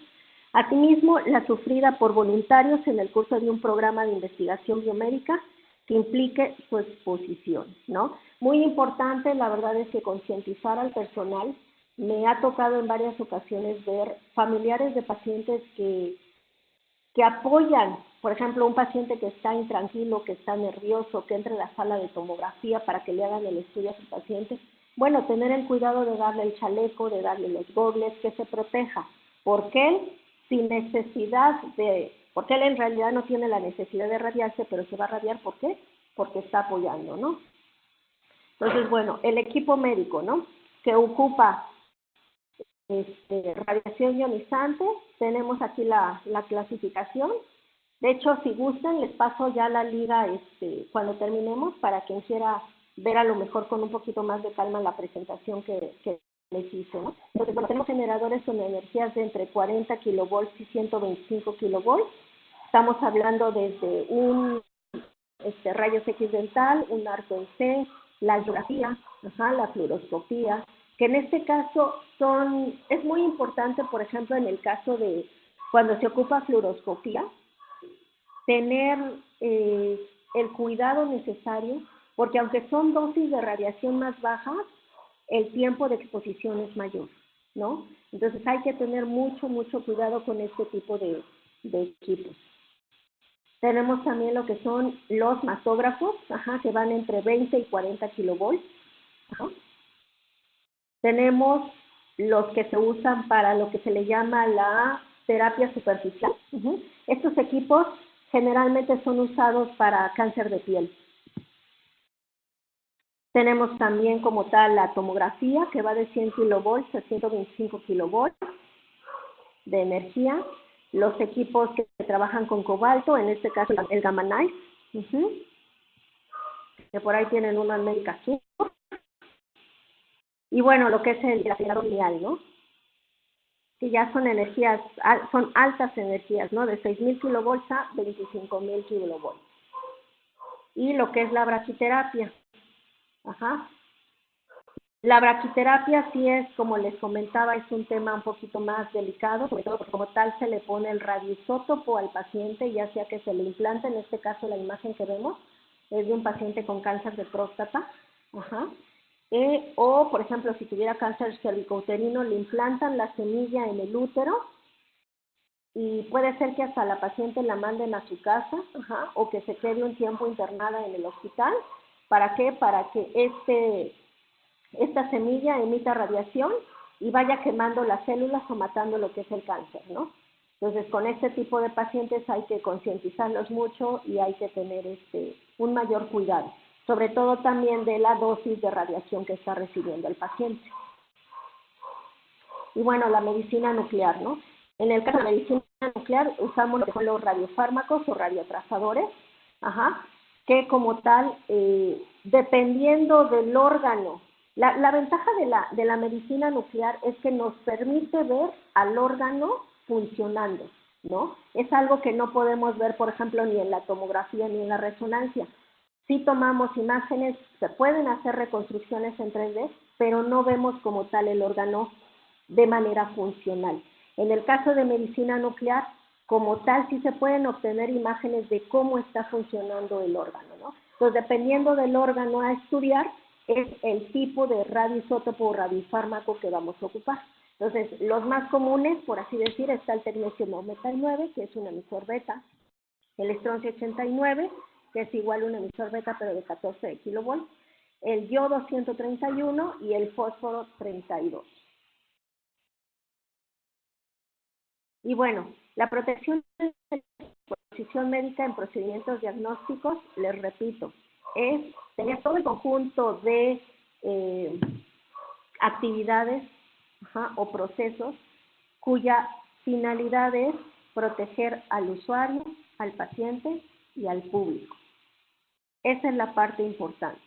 B: Asimismo, la sufrida por voluntarios en el curso de un programa de investigación biomédica que implique su exposición, ¿no? Muy importante, la verdad es que concientizar al personal. Me ha tocado en varias ocasiones ver familiares de pacientes que apoyan, por ejemplo, un paciente que está intranquilo, que está nervioso, que entra a la sala de tomografía para que le hagan el estudio a su paciente. Bueno, tener el cuidado de darle el chaleco, de darle los gogles, que se proteja. Porque él, sin necesidad porque él en realidad no tiene la necesidad de radiarse, pero se va a radiar, ¿por qué? Porque está apoyando, ¿no? Entonces, bueno, el equipo médico, ¿no? Que ocupa radiación ionizante, tenemos aquí la clasificación. De hecho, si gustan, les paso ya la liga cuando terminemos, para quien quiera ver a lo mejor con un poquito más de calma la presentación que les hice, ¿no? Entonces, bueno, tenemos generadores con energías de entre 40 kilovolts y 125 kilovolts. Estamos hablando desde un rayos X dental, un arco en C, la angiografía, la fluoroscopía, que en este caso es muy importante, por ejemplo, en el caso de cuando se ocupa fluoroscopía, tener el cuidado necesario, porque aunque son dosis de radiación más bajas, el tiempo de exposición es mayor, ¿no? Entonces hay que tener mucho cuidado con este tipo de equipos. Tenemos también lo que son los masógrafos, que van entre 20 y 40 kilovolts. Tenemos los que se usan para lo que se le llama la terapia superficial. Estos equipos generalmente son usados para cáncer de piel. Tenemos también como tal la tomografía, que va de 100 kilovolts a 125 kilovolts de energía. Los equipos que trabajan con cobalto, en este caso el Gamma Knife, que por ahí tienen uno en América Sur. Y bueno, lo que es el acelerador lineal, ¿no? Que ya son energías, son altas energías, ¿no? De 6.000 kilovolts a 25.000 kilovolts. Y lo que es la braquiterapia. La braquiterapia sí es, como les comentaba, es un tema un poquito más delicado, sobre todo porque como tal se le pone el radioisótopo al paciente, ya sea que se le implante, en este caso la imagen que vemos es de un paciente con cáncer de próstata, o por ejemplo si tuviera cáncer cervicouterino le implantan la semilla en el útero y puede ser que hasta la paciente la manden a su casa, o que se quede un tiempo internada en el hospital. ¿Para qué? Para que esta semilla emita radiación y vaya quemando las células o matando lo que es el cáncer, ¿no? Entonces, con este tipo de pacientes hay que concientizarlos mucho y hay que tener un mayor cuidado, sobre todo también de la dosis de radiación que está recibiendo el paciente. Y bueno, la medicina nuclear, ¿no? En el caso de la medicina nuclear usamos lo que son los radiofármacos o radiotrazadores, que como tal, dependiendo del órgano, la ventaja de la medicina nuclear es que nos permite ver al órgano funcionando, ¿no? Es algo que no podemos ver, por ejemplo, ni en la tomografía ni en la resonancia. Sí tomamos imágenes, se pueden hacer reconstrucciones en 3D, pero no vemos como tal el órgano de manera funcional. En el caso de medicina nuclear, como tal, sí se pueden obtener imágenes de cómo está funcionando el órgano, ¿no? Entonces, dependiendo del órgano a estudiar, es el tipo de radioisótopo o radiofármaco que vamos a ocupar. Entonces, los más comunes, por así decir, está el tecnecio metal 9, que es un emisor beta, el estroncio 89, que es igual a un emisor beta, pero de 14 kilovolts, el yodo 131 y el fósforo 32. Y bueno, la protección de la exposición médica en procedimientos diagnósticos, les repito, es tener todo el conjunto de actividades o procesos cuya finalidad es proteger al usuario, al paciente y al público. Esa es la parte importante.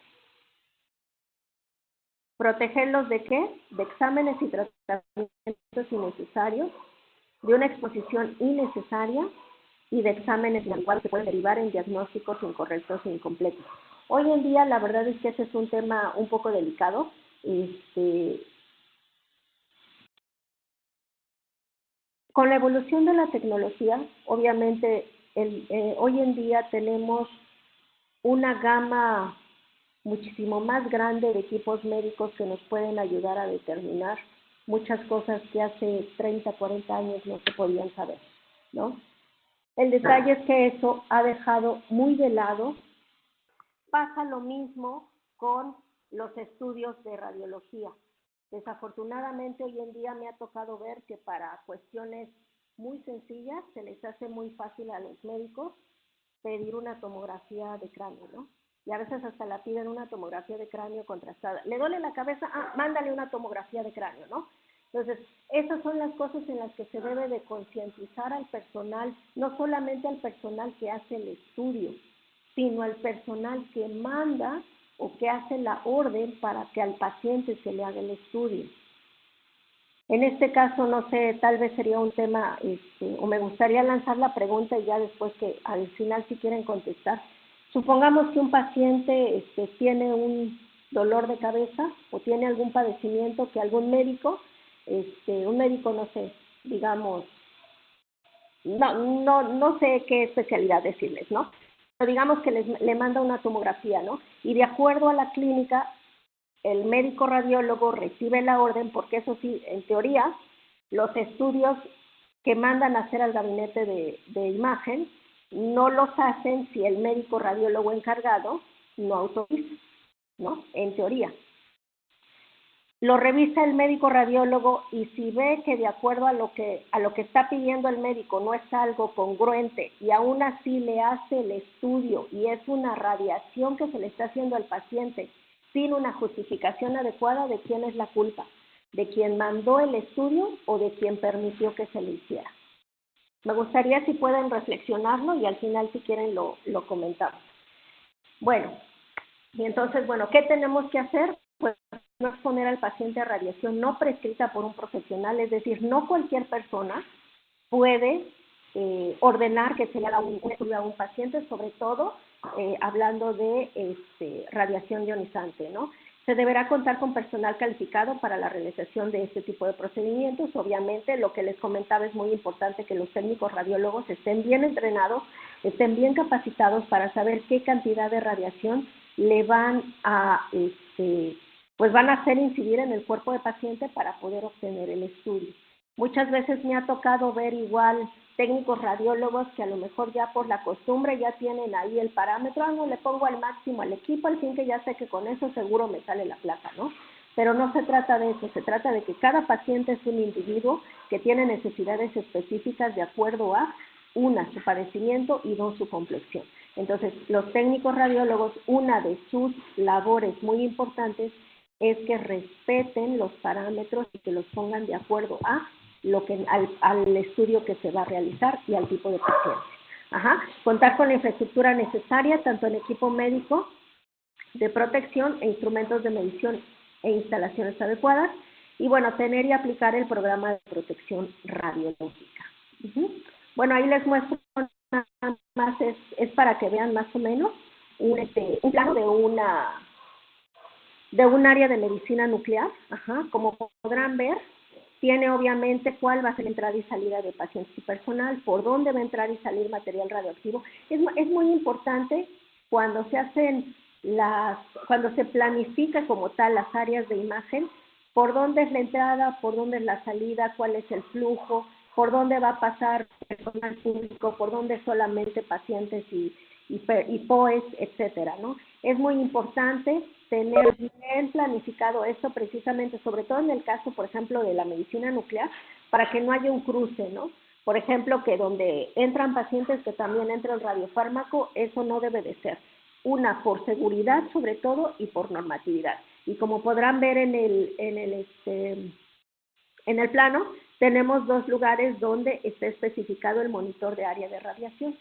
B: ¿Protegerlos de qué? De exámenes y tratamientos innecesarios, de una exposición innecesaria y de exámenes en los cuales se pueden derivar en diagnósticos incorrectos e incompletos. Hoy en día la verdad es que ese es un tema un poco delicado. Con la evolución de la tecnología, obviamente hoy en día tenemos una gama muchísimo más grande de equipos médicos que nos pueden ayudar a determinar muchas cosas que hace 30, 40 años no se podían saber, ¿no? El detalle es que eso ha dejado muy de lado. Pasa lo mismo con los estudios de radiología. Desafortunadamente hoy en día me ha tocado ver que para cuestiones muy sencillas se les hace muy fácil a los médicos pedir una tomografía de cráneo, ¿no? Y a veces hasta la piden una tomografía de cráneo contrastada. ¿Le duele la cabeza? Mándale una tomografía de cráneo, ¿no? Entonces, esas son las cosas en las que se debe de concientizar al personal, no solamente al personal que hace el estudio, sino al personal que manda o que hace la orden para que al paciente se le haga el estudio. En este caso, no sé, tal vez sería un tema, o me gustaría lanzar la pregunta y ya después que al final si quieren contestar. Supongamos que un paciente tiene un dolor de cabeza o tiene algún padecimiento que algún médico, un médico, no sé, digamos, no sé qué especialidad decirles, ¿no? Pero digamos que le manda una tomografía, ¿no? Y de acuerdo a la clínica, el médico radiólogo recibe la orden, porque eso sí, en teoría, los estudios que mandan a hacer al gabinete de imagen no los hacen si el médico radiólogo encargado no autoriza, ¿no? En teoría. lo revisa el médico radiólogo y si ve que de acuerdo a lo que está pidiendo el médico no es algo congruente y aún así le hace el estudio y es una radiación que se le está haciendo al paciente sin una justificación adecuada, ¿de quién es la culpa? ¿De quien mandó el estudio o de quien permitió que se le hiciera? Me gustaría si pueden reflexionarlo y al final si quieren lo comentamos. Bueno, y entonces, bueno, ¿qué tenemos que hacer? Pues no exponer al paciente a radiación no prescrita por un profesional, es decir, no cualquier persona puede ordenar que se le haga un estudio a un paciente, sobre todo hablando de radiación ionizante, ¿no? Se deberá contar con personal calificado para la realización de este tipo de procedimientos. Obviamente, lo que les comentaba es muy importante que los técnicos radiólogos estén bien entrenados, estén bien capacitados para saber qué cantidad de radiación le van a, pues van a hacer incidir en el cuerpo del paciente para poder obtener el estudio. Muchas veces me ha tocado ver igual técnicos radiólogos que a lo mejor ya por la costumbre ya tienen ahí el parámetro, no le pongo al máximo al equipo, al fin que ya sé que con eso seguro me sale la placa, ¿no? Pero no se trata de eso, se trata de que cada paciente es un individuo que tiene necesidades específicas de acuerdo a, una, su padecimiento y dos, su complexión. Entonces, los técnicos radiólogos, una de sus labores muy importantes es que respeten los parámetros y que los pongan de acuerdo a al estudio que se va a realizar y al tipo de paciente. Contar con la infraestructura necesaria, tanto en equipo médico de protección e instrumentos de medición e instalaciones adecuadas, y bueno, tener y aplicar el programa de protección radiológica. Bueno, ahí les muestro nada más, es para que vean más o menos un plano de un área de medicina nuclear. Como podrán ver, tiene obviamente cuál va a ser la entrada y salida de pacientes y personal, por dónde va a entrar y salir material radioactivo. Es muy importante cuando se hacen cuando se planifica como tal las áreas de imagen, por dónde es la entrada, por dónde es la salida, cuál es el flujo, por dónde va a pasar personal público, por dónde solamente pacientes y POEs, etcétera, ¿no? Es muy importante tener bien planificado esto precisamente, sobre todo en el caso, por ejemplo, de la medicina nuclear, para que no haya un cruce, ¿no? Por ejemplo, que donde entran pacientes que también entra el radiofármaco, eso no debe de ser. Una, por seguridad sobre todo y por normatividad. Y como podrán ver en el plano, tenemos dos lugares donde está especificado el monitor de área de radiación.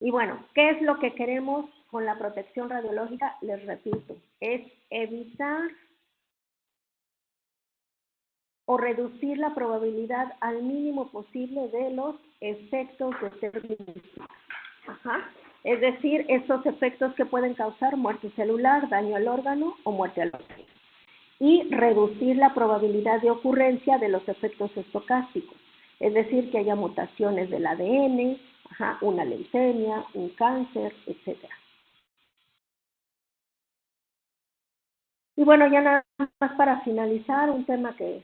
B: Y bueno, ¿qué es lo que queremos con la protección radiológica? Les repito, es evitar o reducir la probabilidad al mínimo posible de los efectos de terrorismo. Es decir, estos efectos que pueden causar muerte celular, daño al órgano o muerte al órgano. Y reducir la probabilidad de ocurrencia de los efectos estocásticos, es decir, que haya mutaciones del ADN, una leucemia, un cáncer, etc. Y bueno, ya nada más para finalizar, un tema que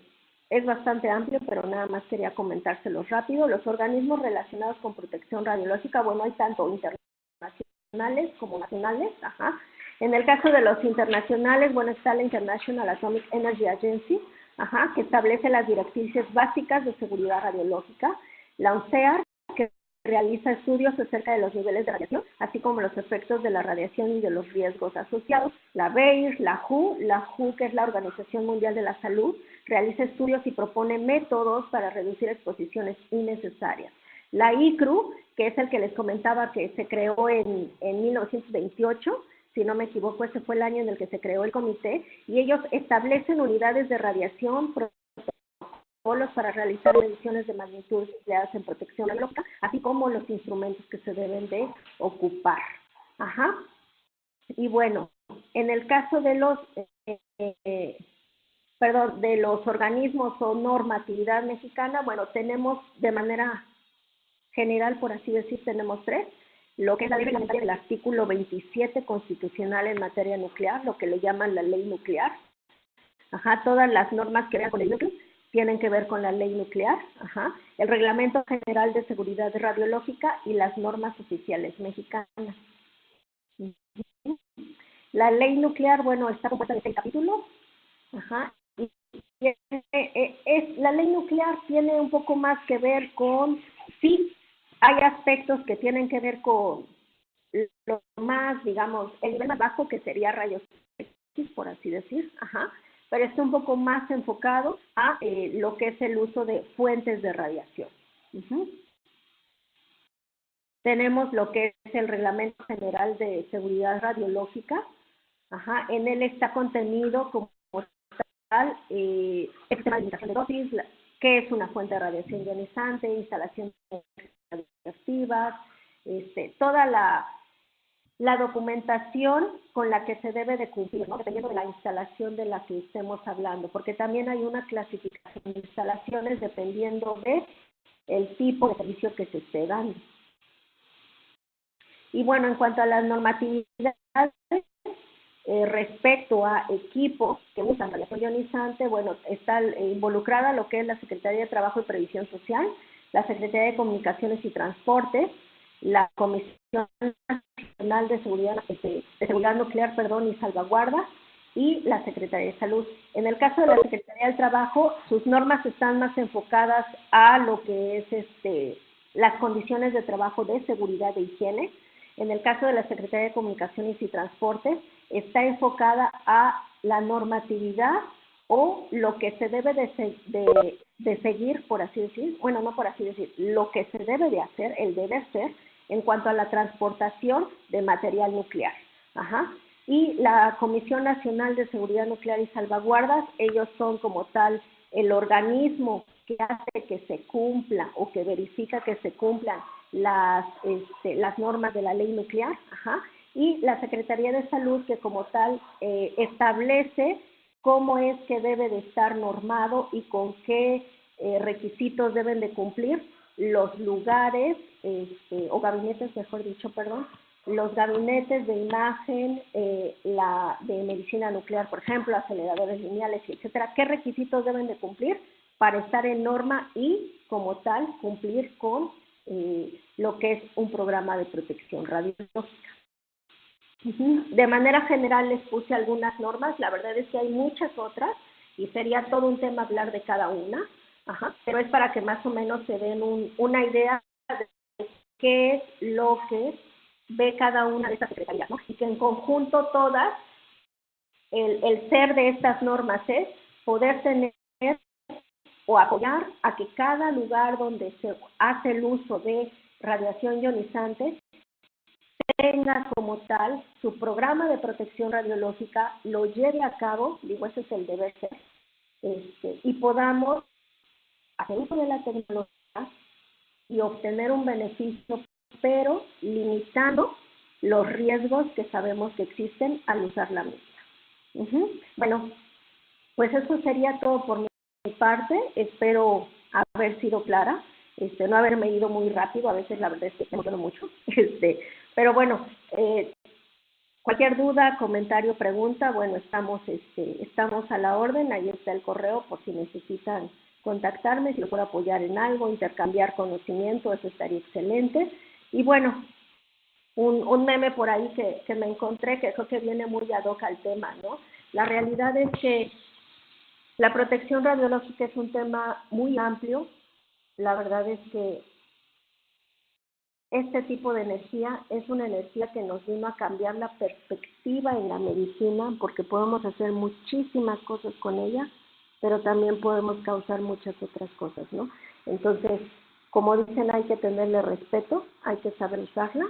B: es bastante amplio, pero nada más quería comentárselos rápido. Los organismos relacionados con protección radiológica, bueno, hay tanto internacionales como nacionales. En el caso de los internacionales, bueno, está la International Atomic Energy Agency, que establece las directrices básicas de seguridad radiológica. La UNCEAR, que realiza estudios acerca de los niveles de radiación, así como los efectos de la radiación y de los riesgos asociados. La BEIR, la WHO, que es la Organización Mundial de la Salud, realiza estudios y propone métodos para reducir exposiciones innecesarias. La ICRU, que es el que les comentaba que se creó en 1928, si no me equivoco, ese fue el año en el que se creó el comité, y ellos establecen unidades de radiación, protocolos para realizar mediciones de magnitudes empleadas en protección radiológica, así como los instrumentos que se deben de ocupar. Y bueno, en el caso de los organismos o normatividad mexicana, bueno, tenemos de manera general, por así decir, tenemos tres. Lo que es la ley reglamentaria del artículo 27 constitucional en materia nuclear, lo que le llaman la ley nuclear. Todas las normas que vean con el núcleo tienen que ver con la ley nuclear. El reglamento general de seguridad radiológica y las normas oficiales mexicanas. La ley nuclear, bueno, está compuesta de 6 capítulos. Ajá. La ley nuclear tiene un poco más que ver con, sí, hay aspectos que tienen que ver con lo más, digamos, el nivel más bajo, que sería rayos X, por así decir, ajá, pero está un poco más enfocado a lo que es el uso de fuentes de radiación. Tenemos lo que es el Reglamento General de Seguridad Radiológica. Ajá, en él está contenido como tal el tema de limitación de dosis, qué es una fuente de radiación ionizante, instalación radioactivas, toda la documentación con la que se debe de cumplir, ¿no? Dependiendo de la instalación de la que estemos hablando, porque también hay una clasificación de instalaciones dependiendo de el tipo de servicio que se esté dando. Y bueno, en cuanto a las normatividades, respecto a equipos que usan radiación ionizante, bueno, está involucrada lo que es la Secretaría de Trabajo y Previsión Social, la Secretaría de Comunicaciones y Transportes, la Comisión Nacional de Seguridad Nuclear, y Salvaguarda, y la Secretaría de Salud. En el caso de la Secretaría del Trabajo, sus normas están más enfocadas a lo que es las condiciones de trabajo de seguridad e higiene. En el caso de la Secretaría de Comunicaciones y Transportes, está enfocada a la normatividad o lo que se debe de seguir, por así decir, bueno, no por así decir, lo que se debe de hacer, el deber ser, en cuanto a la transportación de material nuclear. Ajá. Y la Comisión Nacional de Seguridad Nuclear y Salvaguardas, ellos son como tal el organismo que hace que se cumpla o que verifica que se cumplan las normas de la ley nuclear, ajá, y la Secretaría de Salud, que como tal establece cómo es que debe de estar normado y con qué requisitos deben de cumplir los lugares o gabinetes, mejor dicho, perdón, los gabinetes de imagen, de medicina nuclear, por ejemplo, aceleradores lineales, etcétera, qué requisitos deben de cumplir para estar en norma y, como tal, cumplir con lo que es un programa de protección radiológica. De manera general les puse algunas normas, la verdad es que hay muchas otras y sería todo un tema hablar de cada una, ajá, pero es para que más o menos se den una idea de qué es lo que ve cada una de estas secretarías, ¿no? Y que en conjunto todas, el ser de estas normas es poder tener o apoyar a que cada lugar donde se hace el uso de radiación ionizante tenga como tal su programa de protección radiológica, lo lleve a cabo, digo, ese es el deber ser, y podamos hacer uso de la tecnología y obtener un beneficio, pero limitando los riesgos que sabemos que existen al usar la misma. Bueno, pues eso sería todo por mi parte. Espero haber sido clara, no haberme ido muy rápido. A veces la verdad es que me emociono mucho. Pero bueno, cualquier duda, comentario, pregunta, bueno, estamos a la orden. Ahí está el correo por si necesitan contactarme, si lo puedo apoyar en algo, intercambiar conocimiento, eso estaría excelente. Y bueno, un meme por ahí que me encontré que creo que viene muy ad hoc al tema, ¿no? La realidad es que la protección radiológica es un tema muy amplio. La verdad es que este tipo de energía es una energía que nos vino a cambiar la perspectiva en la medicina, porque podemos hacer muchísimas cosas con ella, pero también podemos causar muchas otras cosas, ¿no? Entonces, como dicen, hay que tenerle respeto, hay que saber usarla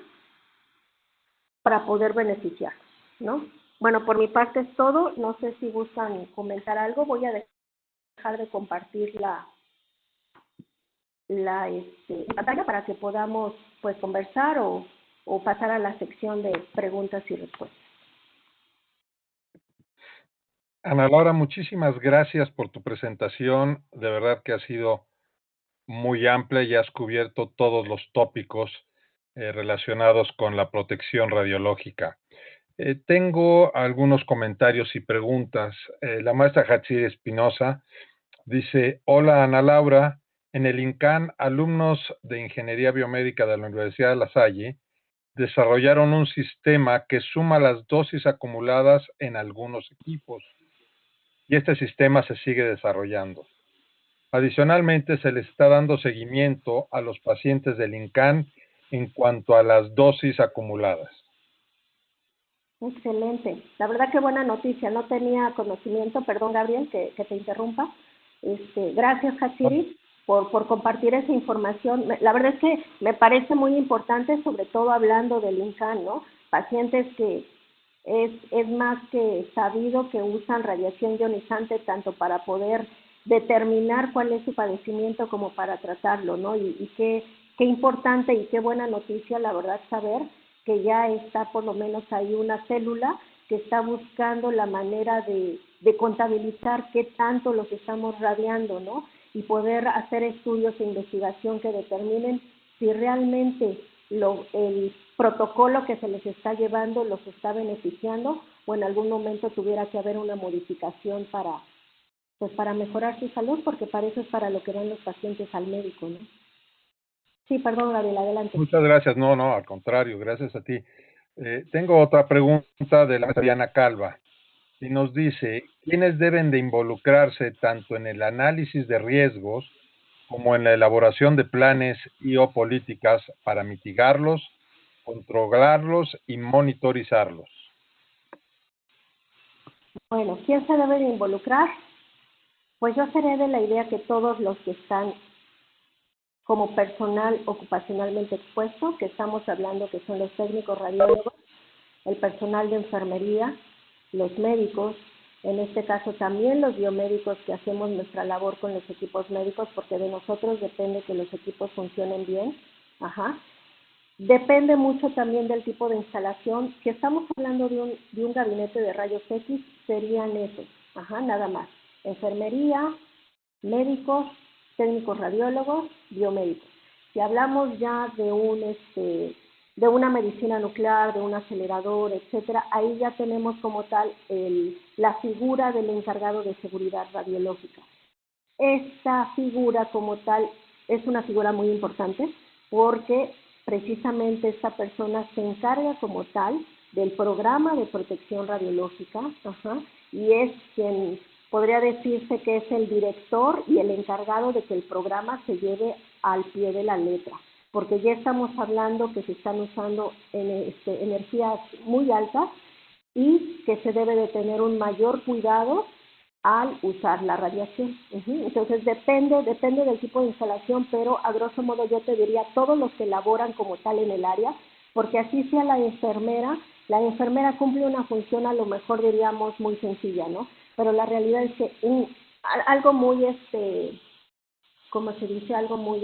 B: para poder beneficiar, ¿no? Bueno, por mi parte es todo. No sé si gustan comentar algo. Voy a dejar de compartir la pantalla para que podamos pues conversar o pasar a la sección de preguntas y respuestas.
A: Ana Laura, muchísimas gracias por tu presentación. De verdad que ha sido muy amplia y has cubierto todos los tópicos relacionados con la protección radiológica. Tengo algunos comentarios y preguntas. La maestra Hatsir Espinosa dice: hola Ana Laura, en el INCAN, alumnos de Ingeniería Biomédica de la Universidad de La Salle desarrollaron un sistema que suma las dosis acumuladas en algunos equipos y este sistema se sigue desarrollando. Adicionalmente, se les está dando seguimiento a los pacientes del INCAN en cuanto a las dosis acumuladas.
B: Excelente. La verdad que buena noticia. No tenía conocimiento, perdón Gabriel que te interrumpa. Gracias Hatsiri por compartir esa información. La verdad es que me parece muy importante, sobre todo hablando del INCAN, ¿no? Pacientes que es más que sabido que usan radiación ionizante tanto para poder determinar cuál es su padecimiento como para tratarlo, ¿no? Y qué importante y qué buena noticia, la verdad, saber que ya está por lo menos ahí una célula que está buscando la manera de contabilizar qué tanto los estamos radiando, ¿no? Y poder hacer estudios de investigación que determinen si realmente el protocolo que se les está llevando los está beneficiando o en algún momento tuviera que haber una modificación para mejorar su salud, porque para eso es para lo que van los pacientes al médico, ¿no? Sí, perdón, Gabriel, adelante.
A: Muchas gracias. No, al contrario, gracias a ti. Tengo otra pregunta de la Diana Calva y nos dice, ¿quiénes deben de involucrarse tanto en el análisis de riesgos como en la elaboración de planes y o políticas para mitigarlos, controlarlos y monitorizarlos?
B: Bueno, ¿quién se debe de involucrar? Pues yo seré de la idea que todos los que están como personal ocupacionalmente expuesto, que estamos hablando que son los técnicos radiólogos, el personal de enfermería, los médicos, en este caso también los biomédicos que hacemos nuestra labor con los equipos médicos, porque de nosotros depende que los equipos funcionen bien. Ajá. Depende mucho también del tipo de instalación. Si estamos hablando de un gabinete de rayos X, serían esos, ajá, nada más. Enfermería, médicos, técnicos radiólogos, biomédicos. Si hablamos ya de una medicina nuclear, de un acelerador, etcétera, ahí ya tenemos como tal la figura del encargado de seguridad radiológica. Esta figura como tal es una figura muy importante porque precisamente esta persona se encarga como tal del programa de protección radiológica, ajá, y es quien podría decirse que es el director y el encargado de que el programa se lleve al pie de la letra, porque ya estamos hablando que se están usando energías muy altas y que se debe de tener un mayor cuidado al usar la radiación. Entonces depende del tipo de instalación, pero a grosso modo yo te diría todos los que laboran como tal en el área, porque así sea la enfermera cumple una función a lo mejor diríamos muy sencilla, ¿no? Pero la realidad es que algo muy, como se dice, algo muy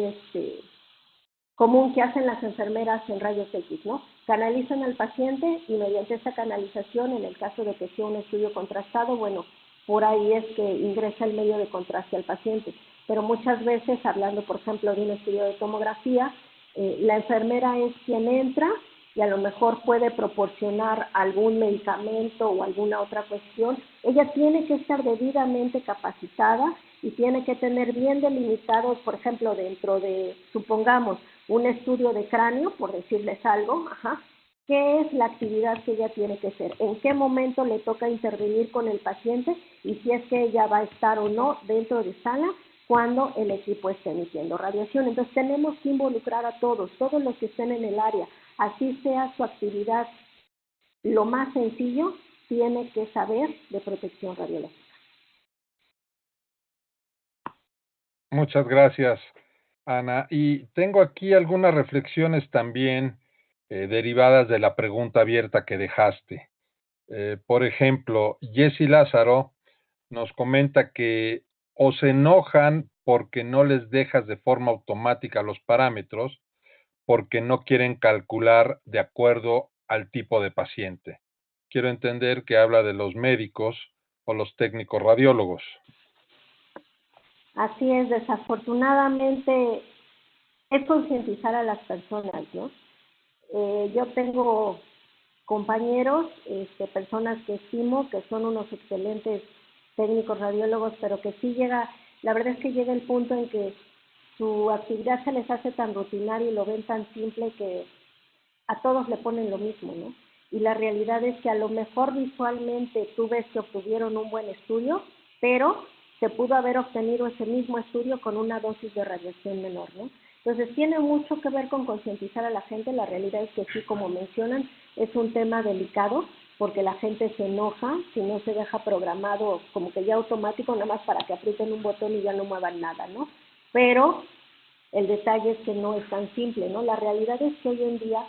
B: común que hacen las enfermeras en rayos X, ¿no? Canalizan al paciente y mediante esta canalización, en el caso de que sea un estudio contrastado, bueno, por ahí es que ingresa el medio de contraste al paciente. Pero muchas veces, hablando por ejemplo de un estudio de tomografía, la enfermera es quien entra y a lo mejor puede proporcionar algún medicamento o alguna otra cuestión. Ella tiene que estar debidamente capacitada y tiene que tener bien delimitados, por ejemplo, dentro de, supongamos, un estudio de cráneo, por decirles algo, ajá, qué es la actividad que ella tiene que hacer, en qué momento le toca intervenir con el paciente y si es que ella va a estar o no dentro de sala cuando el equipo esté emitiendo radiación. Entonces tenemos que involucrar a todos los que estén en el área, así sea su actividad lo más sencillo, tiene que saber de protección radiológica.
A: Muchas gracias, Ana. Y tengo aquí algunas reflexiones también derivadas de la pregunta abierta que dejaste. Por ejemplo, Jessy Lázaro nos comenta que o se enojan porque no les dejas de forma automática los parámetros, porque no quieren calcular de acuerdo al tipo de paciente. Quiero entender que habla de los médicos o los técnicos radiólogos.
B: Así es, desafortunadamente es concientizar a las personas, ¿no? Yo tengo compañeros, personas que estimo que son unos excelentes técnicos radiólogos, pero que sí la verdad es que llega el punto en que su actividad se les hace tan rutinaria y lo ven tan simple que a todos le ponen lo mismo, ¿no? Y la realidad es que a lo mejor visualmente tú ves que obtuvieron un buen estudio, pero se pudo haber obtenido ese mismo estudio con una dosis de radiación menor, ¿no? Entonces tiene mucho que ver con concientizar a la gente. La realidad es que sí, como mencionan, es un tema delicado porque la gente se enoja si no se deja programado como que ya automático, nada más para que aprieten un botón y ya no muevan nada, ¿no? Pero el detalle es que no es tan simple, ¿no? La realidad es que hoy en día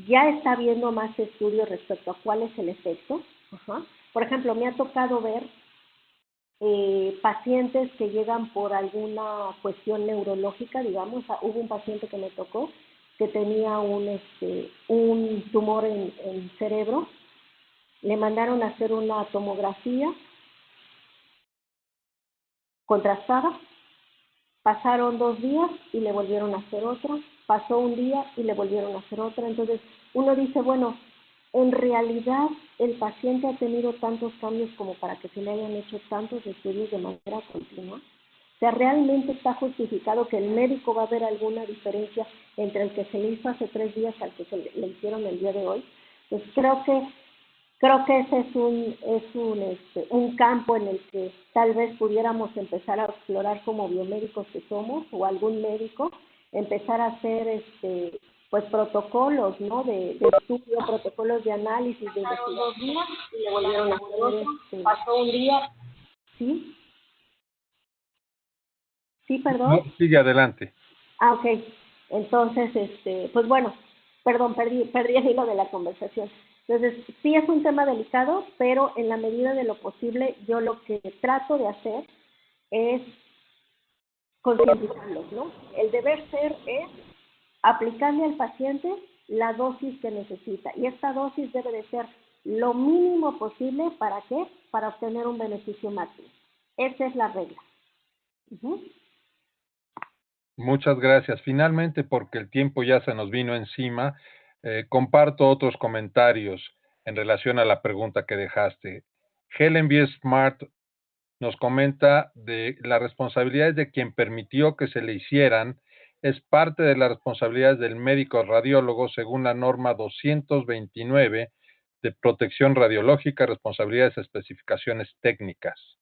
B: ya está habiendo más estudios respecto a cuál es el efecto. Ajá. Por ejemplo, me ha tocado ver pacientes que llegan por alguna cuestión neurológica, digamos. Hubo un paciente que me tocó que tenía un tumor en cerebro, le mandaron a hacer una tomografía contrastada, pasaron 2 días y le volvieron a hacer otra, pasó un día y le volvieron a hacer otra. Entonces uno dice, bueno, en realidad el paciente ha tenido tantos cambios como para que se le hayan hecho tantos estudios de manera continua. O sea, realmente está justificado que el médico va a ver alguna diferencia entre el que se le hizo hace 3 días al que le hicieron el día de hoy. Pues creo que ese es un campo en el que tal vez pudiéramos empezar a explorar como biomédicos que somos, o algún médico, empezar a hacer pues protocolos, ¿no? De estudio, protocolos de análisis, de investigación. 2 días y le volvieron a hacer otro, pasó un día. ¿Sí? ¿Sí, perdón?
A: No, sigue adelante.
B: Ah, ok. Entonces, pues bueno, perdón, perdí el hilo de la conversación. Entonces, sí es un tema delicado, pero en la medida de lo posible, yo lo que trato de hacer es concientizarlos, ¿no? El deber ser es aplicarle al paciente la dosis que necesita. Y esta dosis debe de ser lo mínimo posible, ¿para qué? Para obtener un beneficio máximo. Esa es la regla. Uh-huh.
A: Muchas gracias. Finalmente, porque el tiempo ya se nos vino encima, comparto otros comentarios en relación a la pregunta que dejaste. Helen B. Smart nos comenta de las responsabilidades de quien permitió que se le hicieran, es parte de las responsabilidades del médico radiólogo según la norma 229 de protección radiológica, responsabilidades y especificaciones técnicas.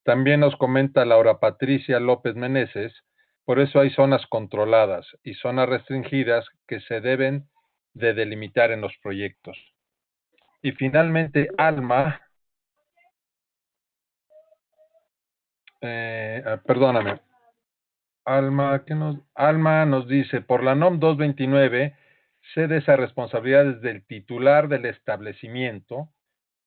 A: También nos comenta Laura Patricia López Meneses, por eso hay zonas controladas y zonas restringidas que se deben de delimitar en los proyectos. Y finalmente, perdóname, Alma nos dice, por la NOM 229, cede esa responsabilidad desde el titular del establecimiento,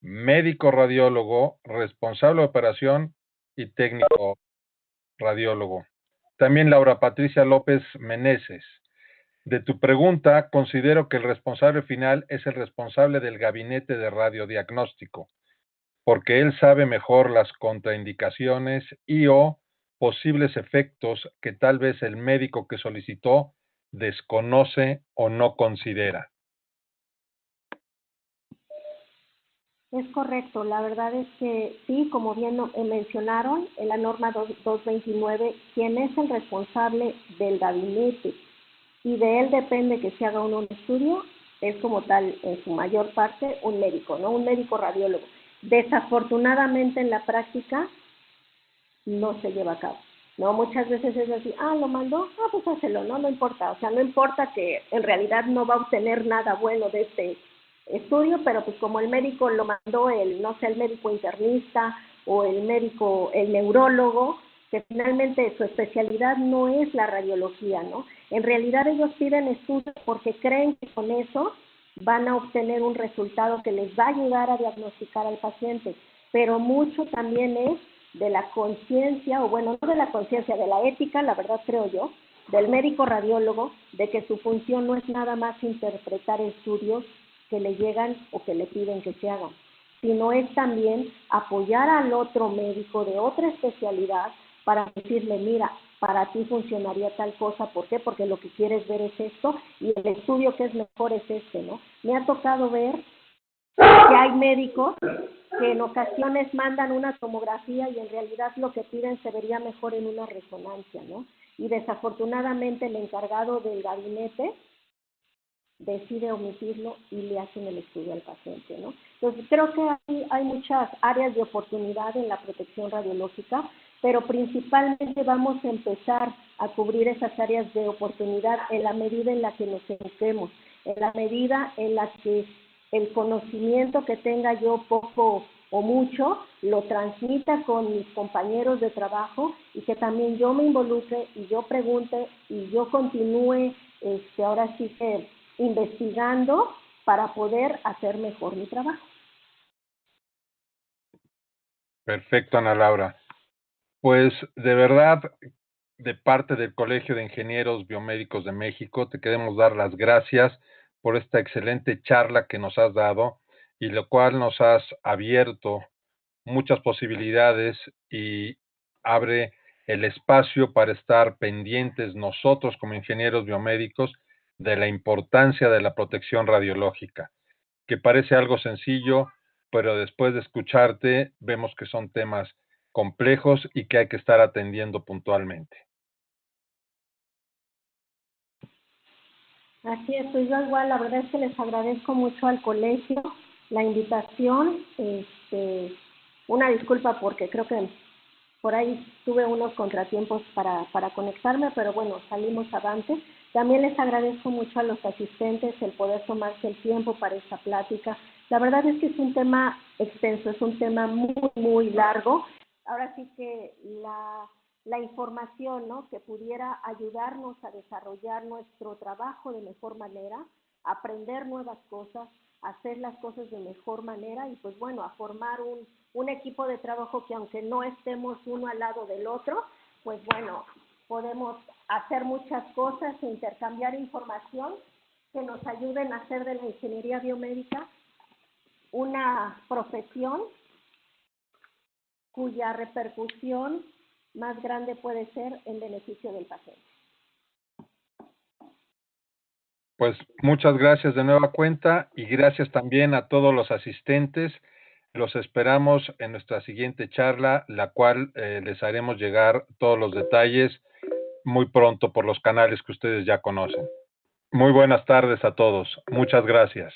A: médico radiólogo, responsable de operación y técnico radiólogo. También Laura Patricia López Meneses. De tu pregunta, considero que el responsable final es el responsable del gabinete de radiodiagnóstico, porque él sabe mejor las contraindicaciones y o posibles efectos que tal vez el médico que solicitó desconoce o no considera.
B: Es correcto, la verdad es que sí, como bien mencionaron, en la norma 229, quien es el responsable del gabinete y de él depende que se haga un estudio, es como tal, en su mayor parte, un médico, ¿no? Un médico radiólogo. Desafortunadamente en la práctica no se lleva a cabo, ¿no? Muchas veces es así, lo mandó, pues hácelo, ¿no? No importa, o sea, no importa que en realidad no va a obtener nada bueno de este estudio, pero pues como el médico lo mandó, no sé, el médico internista o el neurólogo, que finalmente su especialidad no es la radiología, ¿no? En realidad ellos piden estudios porque creen que con eso van a obtener un resultado que les va a ayudar a diagnosticar al paciente, pero mucho también es de la conciencia, o bueno, no de la conciencia, de la ética, la verdad creo yo, del médico radiólogo, de que su función no es nada más interpretar estudios que le llegan o que le piden que se hagan, sino es también apoyar al otro médico de otra especialidad para decirle, mira, para ti funcionaría tal cosa, ¿por qué? Porque lo que quieres ver es esto y el estudio que es mejor es este, ¿no? Me ha tocado ver que hay médicos que en ocasiones mandan una tomografía y en realidad lo que piden se vería mejor en una resonancia, ¿no? Y desafortunadamente el encargado del gabinete decide omitirlo y le hacen el estudio al paciente, ¿no? Entonces, creo que hay muchas áreas de oportunidad en la protección radiológica, pero principalmente vamos a empezar a cubrir esas áreas de oportunidad en la medida en la que nos eduquemos, en la medida en la que el conocimiento que tenga yo poco o mucho, lo transmita con mis compañeros de trabajo y que también yo me involucre y yo pregunte y yo continúe, ahora sí que investigando para poder hacer mejor mi trabajo.
A: Perfecto, Ana Laura. Pues de verdad, de parte del Colegio de Ingenieros Biomédicos de México, te queremos dar las gracias por esta excelente charla que nos has dado y lo cual nos has abierto muchas posibilidades y abre el espacio para estar pendientes nosotros como ingenieros biomédicos de la importancia de la protección radiológica, que parece algo sencillo, pero después de escucharte vemos que son temas complejos y que hay que estar atendiendo puntualmente.
B: Así es, pues yo igual, la verdad es que les agradezco mucho al colegio la invitación, una disculpa porque creo que por ahí tuve unos contratiempos para conectarme, pero bueno, salimos avante. También les agradezco mucho a los asistentes el poder tomarse el tiempo para esta plática. La verdad es que es un tema extenso, es un tema muy, muy largo. Ahora sí que la información, ¿no?, que pudiera ayudarnos a desarrollar nuestro trabajo de mejor manera, aprender nuevas cosas, hacer las cosas de mejor manera y pues bueno, a formar un equipo de trabajo que aunque no estemos uno al lado del otro, pues bueno, podemos hacer muchas cosas e intercambiar información que nos ayuden a hacer de la ingeniería biomédica una profesión cuya repercusión más grande puede ser en beneficio del paciente.
A: Pues muchas gracias de nueva cuenta y gracias también a todos los asistentes. Los esperamos en nuestra siguiente charla, la cual les haremos llegar todos los detalles muy pronto por los canales que ustedes ya conocen. Muy buenas tardes a todos. Muchas gracias.